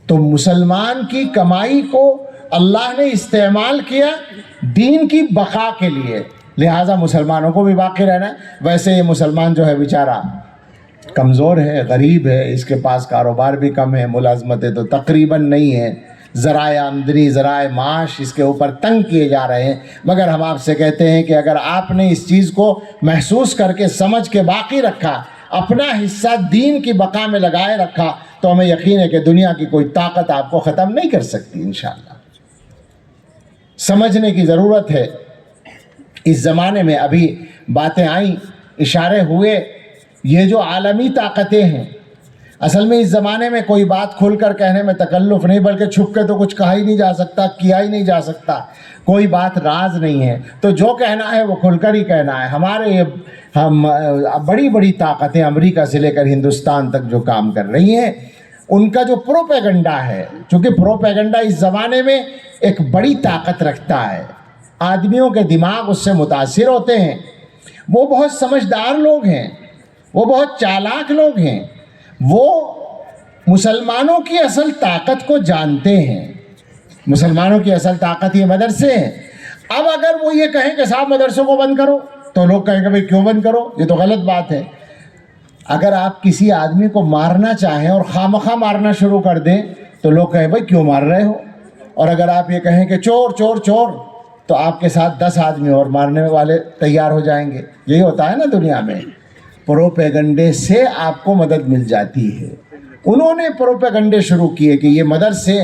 تو مسلمان کی کمائی کو اللہ نے استعمال کیا دین کی بقا کے لیے، لہٰذا مسلمانوں کو بھی باقی رہنا ہے۔ ویسے یہ مسلمان جو ہے بیچارہ کمزور ہے، غریب ہے، اس کے پاس کاروبار بھی کم ہے، ملازمتیں تو تقریباً نہیں ہیں، ذرائع آمدنی ذرائع معاش اس کے اوپر تنگ کیے جا رہے ہیں، مگر ہم آپ سے کہتے ہیں کہ اگر آپ نے اس چیز کو محسوس کر کے سمجھ کے باقی رکھا، اپنا حصہ دین کی بقا میں لگائے رکھا، تو ہمیں یقین ہے کہ دنیا کی کوئی طاقت آپ کو ختم نہیں کر سکتی انشاءاللہ۔ سمجھنے کی ضرورت ہے۔ اس زمانے میں ابھی باتیں آئیں، اشارے ہوئے، یہ جو عالمی طاقتیں ہیں، اصل میں اس زمانے میں کوئی بات کھل کر کہنے میں تکلف نہیں، بلکہ چھپ کے تو کچھ کہا ہی نہیں جا سکتا، کیا ہی نہیں جا سکتا، کوئی بات راز نہیں ہے، تو جو کہنا ہے وہ کھل کر ہی کہنا ہے۔ ہمارے یہ بڑی بڑی طاقتیں امریکہ سے لے کر ہندوستان تک جو کام کر رہی ہیں، ان کا جو پروپیگنڈا ہے، چونکہ پروپیگنڈا اس زمانے میں ایک بڑی طاقت رکھتا ہے، آدمیوں کے دماغ اس سے متاثر ہوتے ہیں، وہ بہت سمجھدار لوگ ہیں، وہ بہت چالاک لوگ ہیں، وہ مسلمانوں کی اصل طاقت کو جانتے ہیں۔ مسلمانوں کی اصل طاقت یہ مدرسے ہیں۔ اب اگر وہ یہ کہیں کہ صاحب مدرسوں کو بند کرو، تو لوگ کہیں گے بھئی کیوں بند کرو، یہ تو غلط بات ہے۔ اگر آپ کسی آدمی کو مارنا چاہیں اور خامخواہ مارنا شروع کر دیں تو لوگ کہیں بھئی کیوں مار رہے ہو، اور اگر آپ یہ کہیں کہ چور چور چور، تو آپ کے ساتھ 10 آدمی اور مارنے والے تیار ہو جائیں گے۔ یہی ہوتا ہے نا دنیا میں، پروپیگنڈے سے آپ کو مدد مل جاتی ہے۔ انہوں نے پروپیگنڈے شروع کیے کہ یہ مدرسے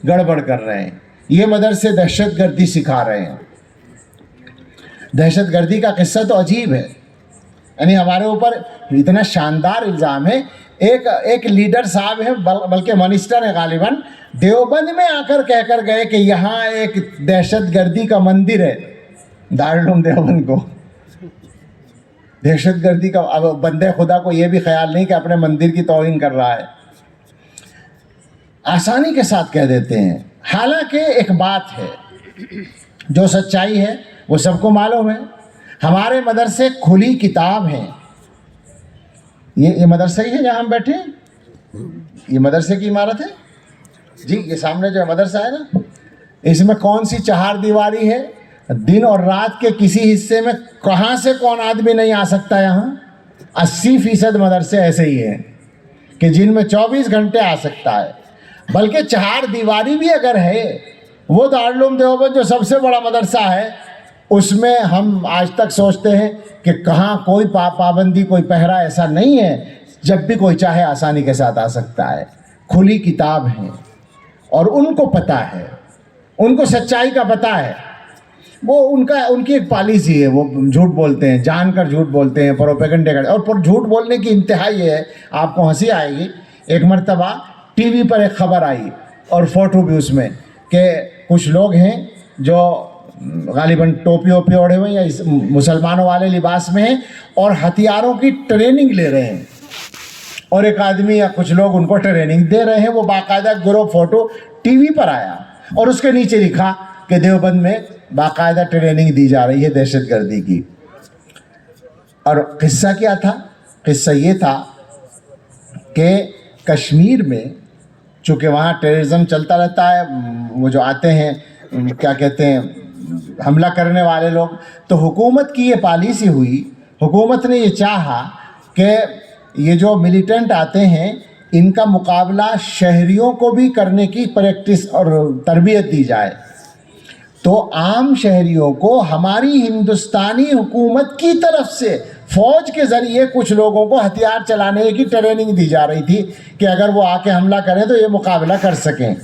گڑبڑ کر رہے ہیں، یہ مدرسے دہشت گردی سکھا رہے ہیں۔ دہشت گردی کا قصہ تو عجیب ہے، یعنی ہمارے اوپر اتنا شاندار الزام ہے۔ ایک لیڈر صاحب ہیں، بلکہ منسٹر ہیں غالباً، دیوبند میں آ کر کہہ کر گئے کہ یہاں ایک دہشت گردی کا مندر ہے، دارالعلوم دیوبند کو دہشت گردی کا۔ اب بندے خدا کو یہ بھی خیال نہیں کہ اپنے مندر کی توہین کر رہا ہے، آسانی کے ساتھ کہہ دیتے ہیں۔ حالانکہ ایک بات ہے جو سچائی ہے وہ سب کو معلوم ہے، ہمارے مدرسے کھلی کتاب ہیں۔ یہ مدرسہ ہی ہے جہاں ہم بیٹھے ہیں، یہ مدرسے کی عمارت ہے جی، یہ سامنے جو مدرسہ ہے نا، اس میں کون سی 4 دیواری ہے؟ دن اور رات کے کسی حصے میں کہاں سے کون آدمی نہیں آ سکتا۔ یہاں 80% مدرسے ایسے ہی ہیں کہ جن میں 24 گھنٹے آ سکتا ہے، بلکہ 4 دیواری بھی اگر ہے، وہ دارالعلوم دیوبند جو سب سے بڑا مدرسہ ہے، اس میں ہم آج تک سوچتے ہیں کہ کہاں کوئی پابندی، کوئی پہرا ایسا نہیں ہے، جب بھی کوئی چاہے آسانی کے ساتھ آ سکتا ہے۔ کھلی کتاب ہے، اور ان کو پتہ ہے، ان کو سچائی کا پتہ ہے۔ وہ ان کی ایک پالیسی ہے، وہ جھوٹ بولتے ہیں، جان کر جھوٹ بولتے ہیں، پروپیگنڈے کرتے ہیں، اور جھوٹ بولنے کی انتہا یہ ہے، آپ کو ہنسی آئے گی، ایک مرتبہ ٹی وی پر ایک خبر آئی اور فوٹو بھی اس میں، کہ کچھ لوگ ہیں جو غالباً ٹوپی اوپی اوڑھے ہوئے یا مسلمانوں والے لباس میں ہیں اور ہتھیاروں کی ٹریننگ لے رہے ہیں، اور ایک آدمی یا کچھ لوگ ان کو ٹریننگ دے رہے ہیں۔ وہ باقاعدہ گروپ فوٹو ٹی وی پر آیا اور اس کے نیچے لکھا کہ دیوبند میں باقاعدہ ٹریننگ دی جا رہی ہے دہشت گردی کی۔ اور قصہ کیا تھا؟ قصہ یہ تھا کہ کشمیر میں چونکہ وہاں ٹیررزم چلتا رہتا ہے، وہ جو آتے ہیں کیا کہتے ہیں حملہ کرنے والے لوگ. تو حکومت کی یہ پالیسی ہوئی, حکومت نے یہ چاہا کہ یہ جو ملیٹنٹ آتے ہیں ان کا مقابلہ شہریوں کو بھی کرنے کی پریکٹس اور تربیت دی جائے. تو عام شہریوں کو ہماری ہندوستانی حکومت کی طرف سے فوج کے ذریعے کچھ لوگوں کو ہتھیار چلانے کی ٹریننگ دی جا رہی تھی کہ اگر وہ آ کے حملہ کریں تو یہ مقابلہ کر سکیں.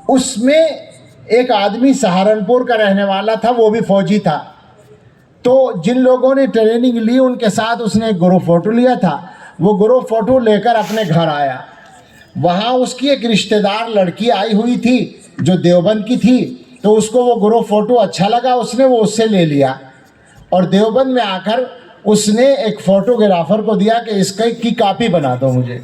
اس میں ایک آدمی سہارنپور کا رہنے والا تھا, وہ بھی فوجی تھا. تو جن لوگوں نے ٹریننگ لی ان کے ساتھ اس نے ایک گروپ فوٹو لیا تھا. وہ گروپ فوٹو لے کر اپنے گھر آیا. وہاں اس کی ایک رشتہ دار لڑکی آئی ہوئی تھی جو دیوبند کی تھی. تو اس کو وہ گروپ فوٹو اچھا لگا, اس نے وہ اس سے لے لیا اور دیوبند میں آ کر اس نے ایک فوٹوگرافر کو دیا کہ اس کی کاپی بنا دو مجھے.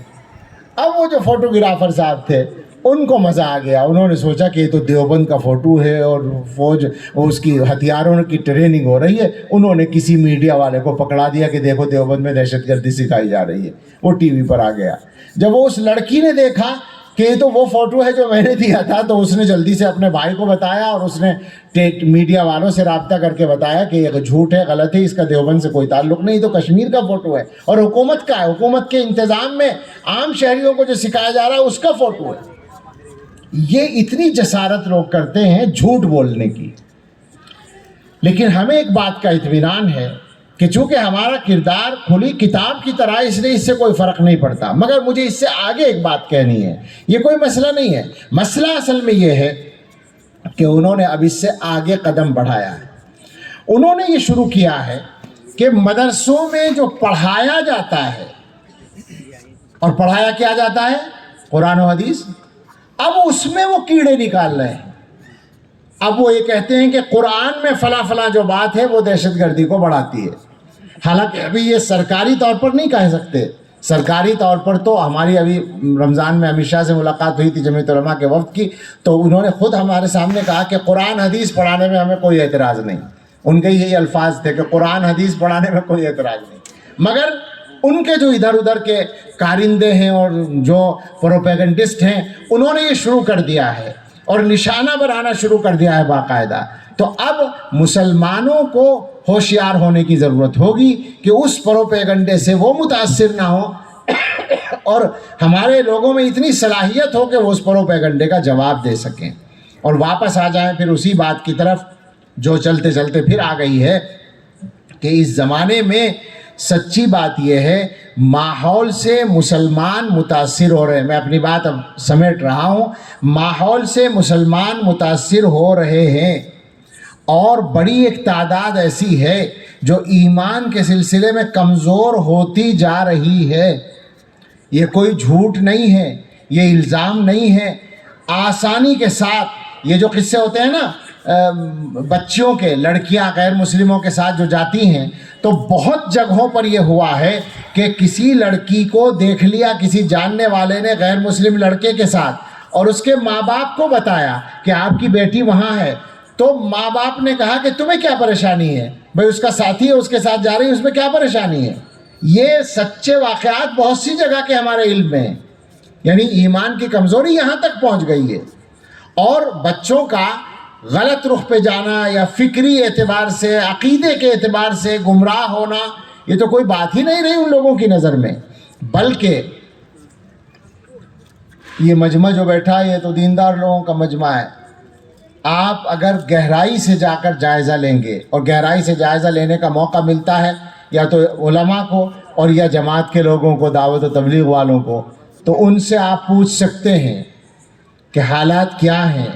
اب وہ جو فوٹوگرافر صاحب تھے ان کو مزہ آ گیا. انہوں نے سوچا کہ یہ تو دیوبند کا فوٹو ہے اور فوج اس کی ہتھیاروں کی ٹریننگ ہو رہی ہے. انہوں نے کسی میڈیا والے کو پکڑا دیا کہ دیکھو دیوبند میں دہشت گردی سکھائی جا رہی ہے. وہ ٹی وی پر آ گیا. جب وہ اس لڑکی نے دیکھا کہ یہ تو وہ فوٹو ہے جو میں نے دیا تھا, تو اس نے جلدی سے اپنے بھائی کو بتایا اور اس نے میڈیا والوں سے رابطہ کر کے بتایا کہ یہ جھوٹ ہے, غلط ہے, اس کا دیوبند سے کوئی تعلق نہیں, تو کشمیر کا فوٹو ہے اور حکومت کا ہے, حکومت کے انتظام میں عام شہریوں کو جو سکھایا جا رہا ہے اس کا فوٹو ہے. یہ اتنی جسارت لوگ کرتے ہیں جھوٹ بولنے کی. لیکن ہمیں ایک بات کا اطمینان ہے کہ چونکہ ہمارا کردار کھلی کتاب کی طرح, اس لیے اس سے کوئی فرق نہیں پڑتا. مگر مجھے اس سے آگے ایک بات کہنی ہے. یہ کوئی مسئلہ نہیں ہے. مسئلہ اصل میں یہ ہے کہ انہوں نے اب اس سے آگے قدم بڑھایا ہے. انہوں نے یہ شروع کیا ہے کہ مدرسوں میں جو پڑھایا جاتا ہے, اور پڑھایا کیا جاتا ہے قرآن و حدیث, اب اس میں وہ کیڑے نکال رہے ہیں. اب وہ یہ کہتے ہیں کہ قرآن میں فلاں فلاں جو بات ہے وہ دہشت گردی کو بڑھاتی ہے. حالانکہ ابھی یہ سرکاری طور پر نہیں کہہ سکتے. سرکاری طور پر تو ہماری ابھی رمضان میں امت شاہ سے ملاقات ہوئی تھی جمعیت علماء کے وفد کی, تو انہوں نے خود ہمارے سامنے کہا کہ قرآن حدیث پڑھانے میں ہمیں کوئی اعتراض نہیں. ان کے یہی الفاظ تھے کہ قرآن حدیث پڑھانے میں کوئی اعتراض نہیں. مگر ان کے جو ادھر ادھر کے کارندے ہیں اور جو پروپیگنڈسٹ ہیں, انہوں نے یہ شروع کر دیا ہے اور نشانہ بنانا شروع کر دیا ہے باقاعدہ. تو اب مسلمانوں کو ہوشیار ہونے کی ضرورت ہوگی کہ اس پروپیگنڈے سے وہ متاثر نہ ہو اور ہمارے لوگوں میں اتنی صلاحیت ہو کہ وہ اس پروپیگنڈے کا جواب دے سکیں اور واپس آ جائیں پھر اسی بات کی طرف جو چلتے چلتے پھر آ گئی ہے کہ اس زمانے میں سچی بات یہ ہے ماحول سے مسلمان متاثر ہو رہے ہیں. میں اپنی بات اب سمیٹ رہا ہوں. ماحول سے مسلمان متاثر ہو رہے ہیں اور بڑی ایک تعداد ایسی ہے جو ایمان کے سلسلے میں کمزور ہوتی جا رہی ہے. یہ کوئی جھوٹ نہیں ہے, یہ الزام نہیں ہے. آسانی کے ساتھ یہ جو قصے ہوتے ہیں نا بچیوں کے, لڑکیاں غیر مسلموں کے ساتھ جو جاتی ہیں, تو بہت جگہوں پر یہ ہوا ہے کہ کسی لڑکی کو دیکھ لیا کسی جاننے والے نے غیر مسلم لڑکے کے ساتھ اور اس کے ماں باپ کو بتایا کہ آپ کی بیٹی وہاں ہے. تو ماں باپ نے کہا کہ تمہیں کیا پریشانی ہے بھائی, اس کا ساتھی ہے اس کے ساتھ جا رہی ہے, اس میں کیا پریشانی ہے. یہ سچے واقعات بہت سی جگہ کے ہمارے علم میں ہیں. یعنی ایمان کی کمزوری یہاں تک پہنچ گئی ہے اور بچوں کا غلط رخ پہ جانا یا فکری اعتبار سے عقیدے کے اعتبار سے گمراہ ہونا, یہ تو کوئی بات ہی نہیں رہی ان لوگوں کی نظر میں. بلکہ یہ مجمع جو بیٹھا ہے یہ تو دیندار لوگوں کا مجمع ہے. آپ اگر گہرائی سے جا کر جائزہ لیں گے, اور گہرائی سے جائزہ لینے کا موقع ملتا ہے یا تو علماء کو اور یا جماعت کے لوگوں کو, دعوت و تبلیغ والوں کو, تو ان سے آپ پوچھ سکتے ہیں کہ حالات کیا ہیں.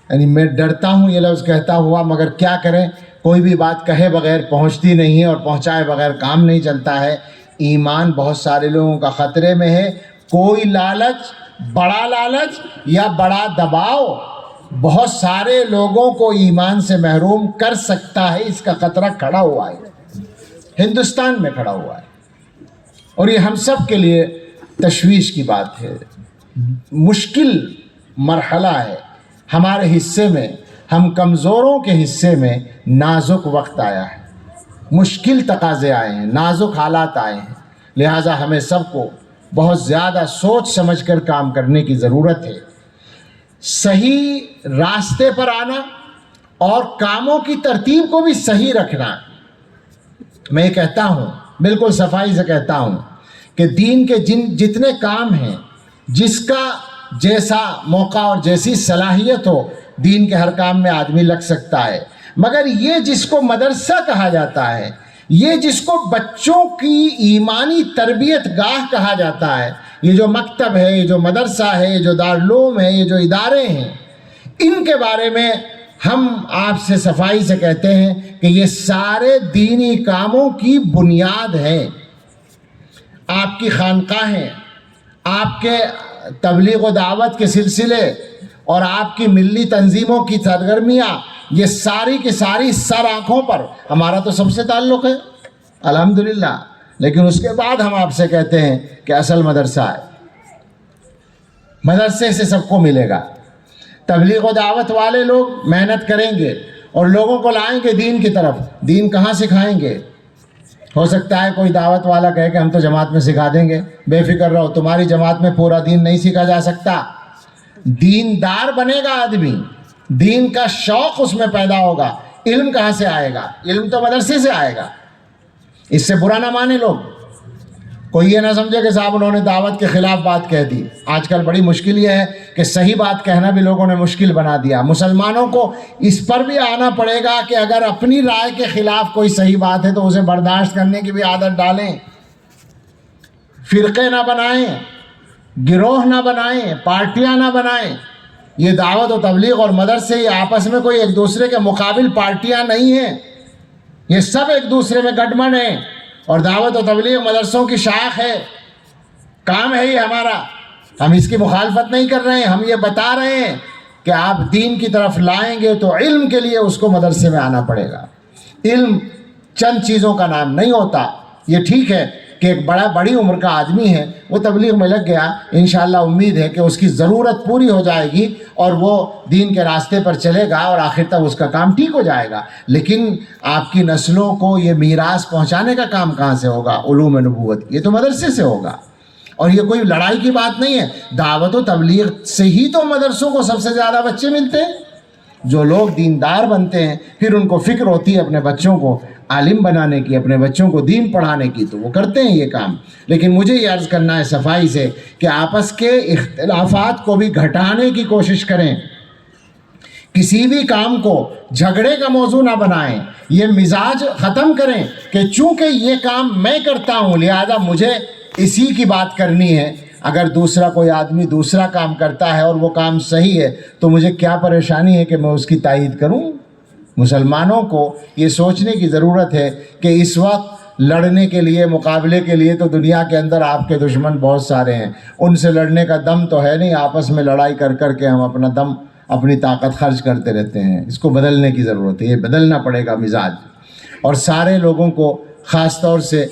یعنی میں ڈرتا ہوں یہ لفظ کہتا ہوا, مگر کیا کریں, کوئی بھی بات کہے بغیر پہنچتی نہیں ہے اور پہنچائے بغیر کام نہیں چلتا ہے. ایمان بہت سارے لوگوں کا خطرے میں ہے. کوئی لالچ, بڑا لالچ یا بڑا دباؤ بہت سارے لوگوں کو ایمان سے محروم کر سکتا ہے. اس کا خطرہ کھڑا ہوا ہے, ہندوستان میں کھڑا ہوا ہے, اور یہ ہم سب کے لیے تشویش کی بات ہے. مشکل مرحلہ ہے ہمارے حصے میں, ہم کمزوروں کے حصے میں نازک وقت آیا ہے, مشکل تقاضے آئے ہیں, نازک حالات آئے ہیں. لہٰذا ہمیں سب کو بہت زیادہ سوچ سمجھ کر کام کرنے کی ضرورت ہے. صحیح راستے پر آنا اور کاموں کی ترتیب کو بھی صحیح رکھنا. میں یہ کہتا ہوں، بالکل صفائی سے کہتا ہوں کہ دین کے جتنے کام ہیں، جس کا جیسا موقع اور جیسی صلاحیت ہو، دین کے ہر کام میں آدمی لگ سکتا ہے. مگر یہ جس کو مدرسہ کہا جاتا ہے، یہ جس کو بچوں کی ایمانی تربیت گاہ کہا جاتا ہے، یہ جو مکتب ہے، یہ جو مدرسہ ہے، یہ جو دارالعلوم ہے، یہ جو ادارے ہیں، ان کے بارے میں ہم آپ سے صفائی سے کہتے ہیں کہ یہ سارے دینی کاموں کی بنیاد ہیں. آپ کی خانقاہیں، آپ کے تبلیغ و دعوت کے سلسلے اور آپ کی ملی تنظیموں کی سرگرمیاں، یہ ساری کی ساری سر آنکھوں پر. ہمارا تو سب سے تعلق ہے الحمدللہ، لیکن اس کے بعد ہم آپ سے کہتے ہیں کہ اصل مدرسہ ہے. مدرسے سے سب کو ملے گا. تبلیغ و دعوت والے لوگ محنت کریں گے اور لوگوں کو لائیں گے دین کی طرف. دین کہاں سکھائیں گے؟ ہو سکتا ہے کوئی دعوت والا کہے کہ ہم تو جماعت میں سکھا دیں گے. بے فکر رہو، تمہاری جماعت میں پورا دین نہیں سیکھا جا سکتا. دیندار بنے گا آدمی، دین کا شوق اس میں پیدا ہوگا. علم کہاں سے آئے گا؟ علم تو مدرسے سے آئے گا. اس سے برا نہ مانے لوگ. کوئی یہ نہ سمجھے کہ صاحب انہوں نے دعوت کے خلاف بات کہہ دی. آج کل بڑی مشکل یہ ہے کہ صحیح بات کہنا بھی لوگوں نے مشکل بنا دیا. مسلمانوں کو اس پر بھی آنا پڑے گا کہ اگر اپنی رائے کے خلاف کوئی صحیح بات ہے تو اسے برداشت کرنے کی بھی عادت ڈالیں. فرقے نہ بنائیں، گروہ نہ بنائیں، پارٹیاں نہ بنائیں. یہ دعوت و تبلیغ اور مدرسے یہ آپس میں کوئی ایک دوسرے کے مقابل پارٹیاں نہیں ہیں. یہ سب ایک دوسرے میں گٹمن ہیں. اور دعوت و تبلیغ مدرسوں کی شاخ ہے. کام ہے یہ ہمارا. ہم اس کی مخالفت نہیں کر رہے ہیں، ہم یہ بتا رہے ہیں کہ آپ دین کی طرف لائیں گے تو علم کے لیے اس کو مدرسے میں آنا پڑے گا. علم چند چیزوں کا نام نہیں ہوتا. یہ ٹھیک ہے کہ ایک بڑی عمر کا آدمی ہے، وہ تبلیغ میں لگ گیا، انشاءاللہ امید ہے کہ اس کی ضرورت پوری ہو جائے گی اور وہ دین کے راستے پر چلے گا اور آخر تک اس کا کام ٹھیک ہو جائے گا. لیکن آپ کی نسلوں کو یہ میراث پہنچانے کا کام کہاں سے ہوگا؟ علوم نبوت. یہ تو مدرسے سے ہوگا. اور یہ کوئی لڑائی کی بات نہیں ہے. دعوت و تبلیغ سے ہی تو مدرسوں کو سب سے زیادہ بچے ملتے ہیں. جو لوگ دیندار بنتے ہیں پھر ان کو فکر ہوتی ہے اپنے بچوں کو عالم بنانے کی، اپنے بچوں کو دین پڑھانے کی، تو وہ کرتے ہیں یہ کام. لیکن مجھے یہ عرض کرنا ہے صفائی سے کہ آپس کے اختلافات کو بھی گھٹانے کی کوشش کریں. کسی بھی کام کو جھگڑے کا موضوع نہ بنائیں. یہ مزاج ختم کریں کہ چونکہ یہ کام میں کرتا ہوں لہذا مجھے اسی کی بات کرنی ہے. اگر دوسرا کوئی آدمی دوسرا کام کرتا ہے اور وہ کام صحیح ہے تو مجھے کیا پریشانی ہے کہ میں اس کی تائید کروں؟ مسلمانوں کو یہ سوچنے کی ضرورت ہے کہ اس وقت لڑنے کے لیے، مقابلے کے لیے تو دنیا کے اندر آپ کے دشمن بہت سارے ہیں. ان سے لڑنے کا دم تو ہے نہیں. آپس میں لڑائی کر کر کے ہم اپنا دم، اپنی طاقت خرچ کرتے رہتے ہیں. اس کو بدلنے کی ضرورت ہے. یہ بدلنا پڑے گا مزاج. اور سارے لوگوں کو خاص طور سے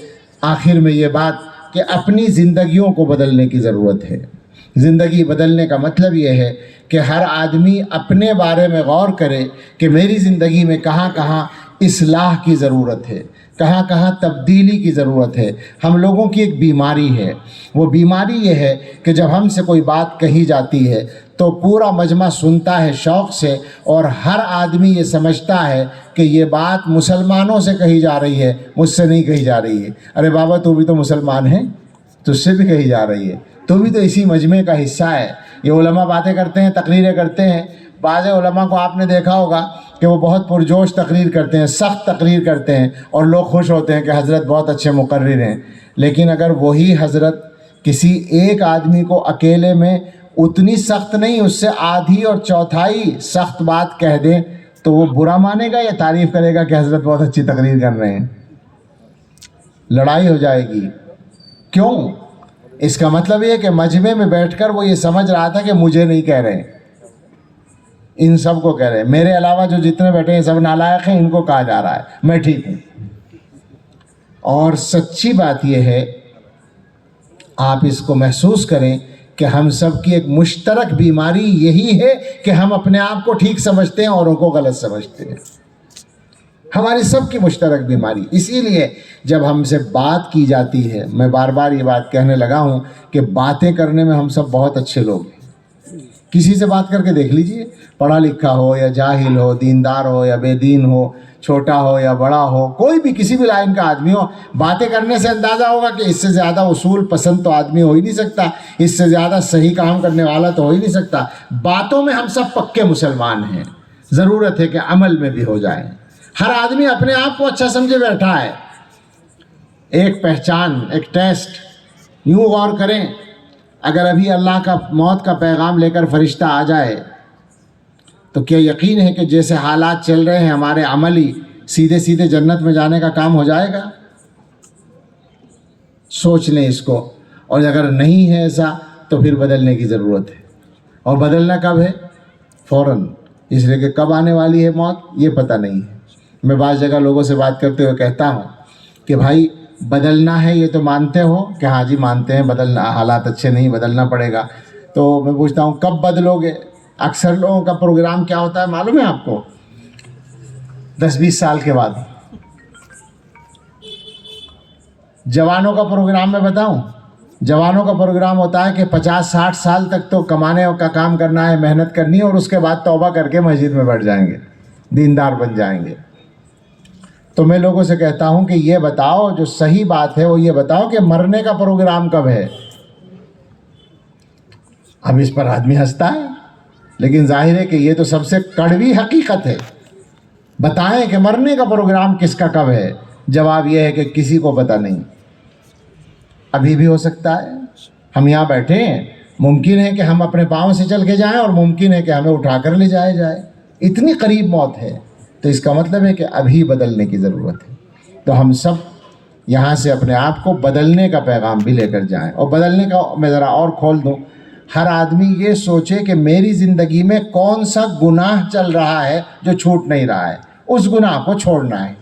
آخر میں یہ بات کہ اپنی زندگیوں کو بدلنے کی ضرورت ہے. زندگی بدلنے کا مطلب یہ ہے کہ ہر آدمی اپنے بارے میں غور کرے کہ میری زندگی میں کہاں کہاں اصلاح کی ضرورت ہے، کہاں کہاں تبدیلی کی ضرورت ہے. ہم لوگوں کی ایک بیماری ہے. وہ بیماری یہ ہے کہ جب ہم سے کوئی بات کہی جاتی ہے تو پورا مجمع سنتا ہے شوق سے اور ہر آدمی یہ سمجھتا ہے کہ یہ بات مسلمانوں سے کہی جا رہی ہے، مجھ سے نہیں کہی جا رہی ہے. ارے بابا تو بھی تو مسلمان ہے، تجھ سے بھی کہی جا رہی ہے، تو بھی تو اسی مجمع کا حصہ ہے. یہ علماء باتیں کرتے ہیں، تقریریں کرتے ہیں. بعض علماء کو آپ نے دیکھا ہوگا کہ وہ بہت پرجوش تقریر کرتے ہیں، سخت تقریر کرتے ہیں اور لوگ خوش ہوتے ہیں کہ حضرت بہت اچھے مقرر ہیں. لیکن اگر وہی حضرت کسی ایک آدمی کو اکیلے میں اتنی سخت نہیں، اس سے آدھی اور چوتھائی سخت بات کہہ دیں تو وہ برا مانے گا یا تعریف کرے گا کہ حضرت بہت اچھی تقریر کر رہے ہیں؟ لڑائی ہو جائے گی. کیوں؟ اس کا مطلب یہ کہ مجمع میں بیٹھ کر وہ یہ سمجھ رہا تھا کہ مجھے نہیں کہہ رہے، ان سب کو کہہ رہے ہیں. میرے علاوہ جو جتنے بیٹھے ہیں سب نالائق ہیں، ان کو کہا جا رہا ہے، میں ٹھیک ہوں. اور سچی بات یہ ہے، آپ اس کو محسوس کریں کہ ہم سب کی ایک مشترک بیماری یہی ہے کہ ہم اپنے آپ کو ٹھیک سمجھتے ہیں، اوروں کو غلط سمجھتے ہیں. ہماری سب کی مشترک بیماری. اسی لیے جب ہم سے بات کی جاتی ہے، میں بار بار یہ بات کہنے لگا ہوں کہ باتیں کرنے میں ہم سب بہت اچھے لوگ ہیں. کسی سے بات کر کے دیکھ لیجئے، پڑھا لکھا ہو یا جاہل ہو، دیندار ہو یا بے دین ہو، چھوٹا ہو یا بڑا ہو، کوئی بھی کسی بھی لائن کا آدمی ہو، باتیں کرنے سے اندازہ ہوگا کہ اس سے زیادہ اصول پسند تو آدمی ہو ہی نہیں سکتا، اس سے زیادہ صحیح کام کرنے والا تو ہو ہی نہیں سکتا۔ باتوں میں ہم سب پکے مسلمان ہیں، ضرورت ہے کہ عمل میں بھی ہو جائیں۔ ہر آدمی اپنے آپ کو اچھا سمجھے بیٹھا ہے۔ ایک پہچان، ایک ٹیسٹ، یوں غور کریں، اگر ابھی اللہ کا موت کا پیغام لے کر فرشتہ آ جائے تو کیا یقین ہے کہ جیسے حالات چل رہے ہیں ہمارے عملی سیدھے سیدھے جنت میں جانے کا کام ہو جائے گا؟ سوچ لیں اس کو، اور اگر نہیں ہے ایسا تو پھر بدلنے کی ضرورت ہے۔ اور بدلنا کب ہے؟ فوراً، اس لیے کہ کب آنے والی ہے موت یہ پتہ نہیں ہے۔ میں بعض جگہ لوگوں سے بات کرتے ہوئے کہتا ہوں کہ بھائی بدلنا ہے یہ تو مانتے ہو کہ ہاں جی مانتے ہیں بدلنا، حالات اچھے نہیں، بدلنا پڑے گا، تو میں پوچھتا ہوں کب بدلو گے؟ اکثر لوگوں کا پروگرام کیا ہوتا ہے معلوم ہے آپ کو؟ 10-20 سال کے بعد۔ جوانوں کا پروگرام میں بتاؤں، جوانوں کا پروگرام ہوتا ہے کہ 50-60 سال تک تو کمانے کا کام کرنا ہے، محنت کرنی ہے، اور اس کے بعد توبہ کر کے مسجد میں بیٹھ جائیں گے، دیندار بن جائیں گے۔ تو میں لوگوں سے کہتا ہوں کہ یہ بتاؤ، جو صحیح بات ہے وہ یہ بتاؤ کہ مرنے کا پروگرام کب ہے؟ اب اس پر آدمی ہنستا ہے، لیکن ظاہر ہے کہ یہ تو سب سے کڑوی حقیقت ہے۔ بتائیں کہ مرنے کا پروگرام کس کا کب ہے؟ جواب یہ ہے کہ کسی کو پتہ نہیں۔ ابھی بھی ہو سکتا ہے، ہم یہاں بیٹھے ہیں، ممکن ہے کہ ہم اپنے پاؤں سے چل کے جائیں، اور ممکن ہے کہ ہمیں اٹھا کر لے جائے جائے۔ اتنی قریب موت ہے، تو اس کا مطلب ہے کہ ابھی بدلنے کی ضرورت ہے۔ تو ہم سب یہاں سے اپنے آپ کو بدلنے کا پیغام بھی لے کر جائیں۔ اور بدلنے کا میں ذرا اور کھول دوں، ہر آدمی یہ سوچے کہ میری زندگی میں کون سا گناہ چل رہا ہے جو چھوٹ نہیں رہا ہے، اس گناہ کو چھوڑنا ہے۔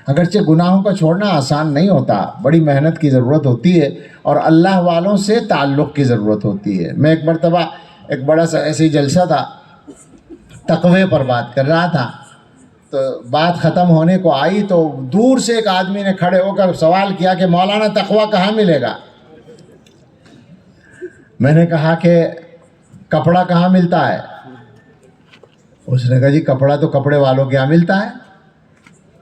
اگرچہ گناہوں کا چھوڑنا آسان نہیں ہوتا، بڑی محنت کی ضرورت ہوتی ہے، اور اللہ والوں سے تعلق کی ضرورت ہوتی ہے۔ میں ایک مرتبہ ایک بڑا سا ایسے ہی جلسہ تھا، تقوی پر بات کر رہا تھا، تو بات ختم ہونے کو آئی تو دور سے ایک آدمی نے کھڑے ہو کر سوال کیا کہ مولانا تقوی کہاں ملے گا؟ میں نے کہا کہ کپڑا کہاں ملتا ہے؟ اس نے کہا جی کپڑا تو کپڑے والوں کے یہاں ملتا ہے۔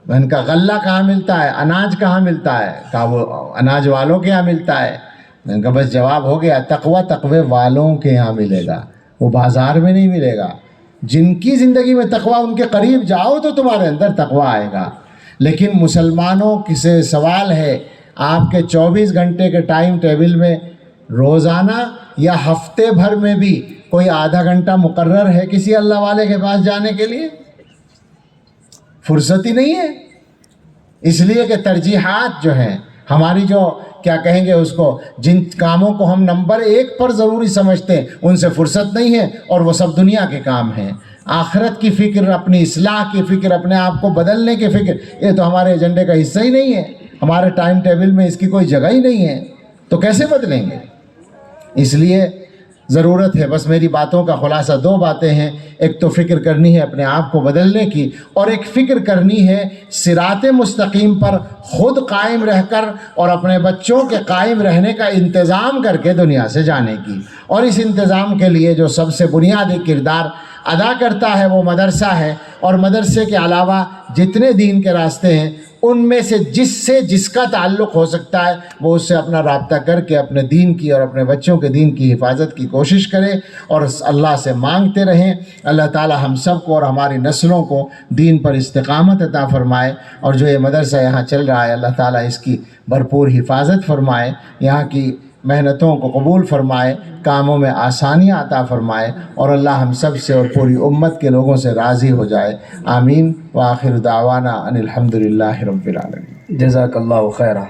میں نے کہا غلہ کہاں ملتا ہے؟ اناج کہاں ملتا ہے؟ کہا وہ اناج والوں کے یہاں ملتا ہے۔ میں نے کہا بس جواب ہو گیا، تقوی والوں کے یہاں ملے گا، وہ بازار میں نہیں ملے گا۔ جن کی زندگی میں تقوی، ان کے قریب جاؤ تو تمہارے اندر تقوی آئے گا۔ لیکن مسلمانوں سے سوال ہے، آپ کے 24 گھنٹے کے ٹائم ٹیبل میں روزانہ یا ہفتے بھر میں بھی کوئی آدھا گھنٹہ مقرر ہے کسی اللہ والے کے پاس جانے کے لیے؟ فرصت ہی نہیں ہے۔ اس لیے کہ ترجیحات جو ہیں ہماری، جو کیا کہیں گے اس کو، جن کاموں کو ہم نمبر 1 پر ضروری سمجھتے ہیں ان سے فرصت نہیں ہے، اور وہ سب دنیا کے کام ہیں۔ آخرت کی فکر، اپنی اصلاح کی فکر، اپنے آپ کو بدلنے کی فکر، یہ تو ہمارے ایجنڈے کا حصہ ہی نہیں ہے، ہمارے ٹائم ٹیبل میں اس کی کوئی جگہ ہی نہیں ہے، تو کیسے بدلیں گے؟ اس لیے ضرورت ہے، بس میری باتوں کا خلاصہ 2 باتیں ہیں، ایک تو فکر کرنی ہے اپنے آپ کو بدلنے کی، اور ایک فکر کرنی ہے صراط مستقیم پر خود قائم رہ کر اور اپنے بچوں کے قائم رہنے کا انتظام کر کے دنیا سے جانے کی۔ اور اس انتظام کے لیے جو سب سے بنیادی کردار ادا کرتا ہے وہ مدرسہ ہے، اور مدرسے کے علاوہ جتنے دین کے راستے ہیں ان میں سے جس کا تعلق ہو سکتا ہے وہ اس سے اپنا رابطہ کر کے اپنے دین کی اور اپنے بچوں کے دین کی حفاظت کی کوشش کرے، اور اللہ سے مانگتے رہیں۔ اللہ تعالی ہم سب کو اور ہماری نسلوں کو دین پر استقامت عطا فرمائے، اور جو یہ مدرسہ یہاں چل رہا ہے اللہ تعالی اس کی بھرپور حفاظت فرمائے، یہاں کی محنتوں کو قبول فرمائے، کاموں میں آسانیاں عطا فرمائے، اور اللہ ہم سب سے اور پوری امت کے لوگوں سے راضی ہو جائے۔ آمین۔ وآخر دعوانا ان الحمد للہ رب العالمین۔ جزاک اللہ خیرہ۔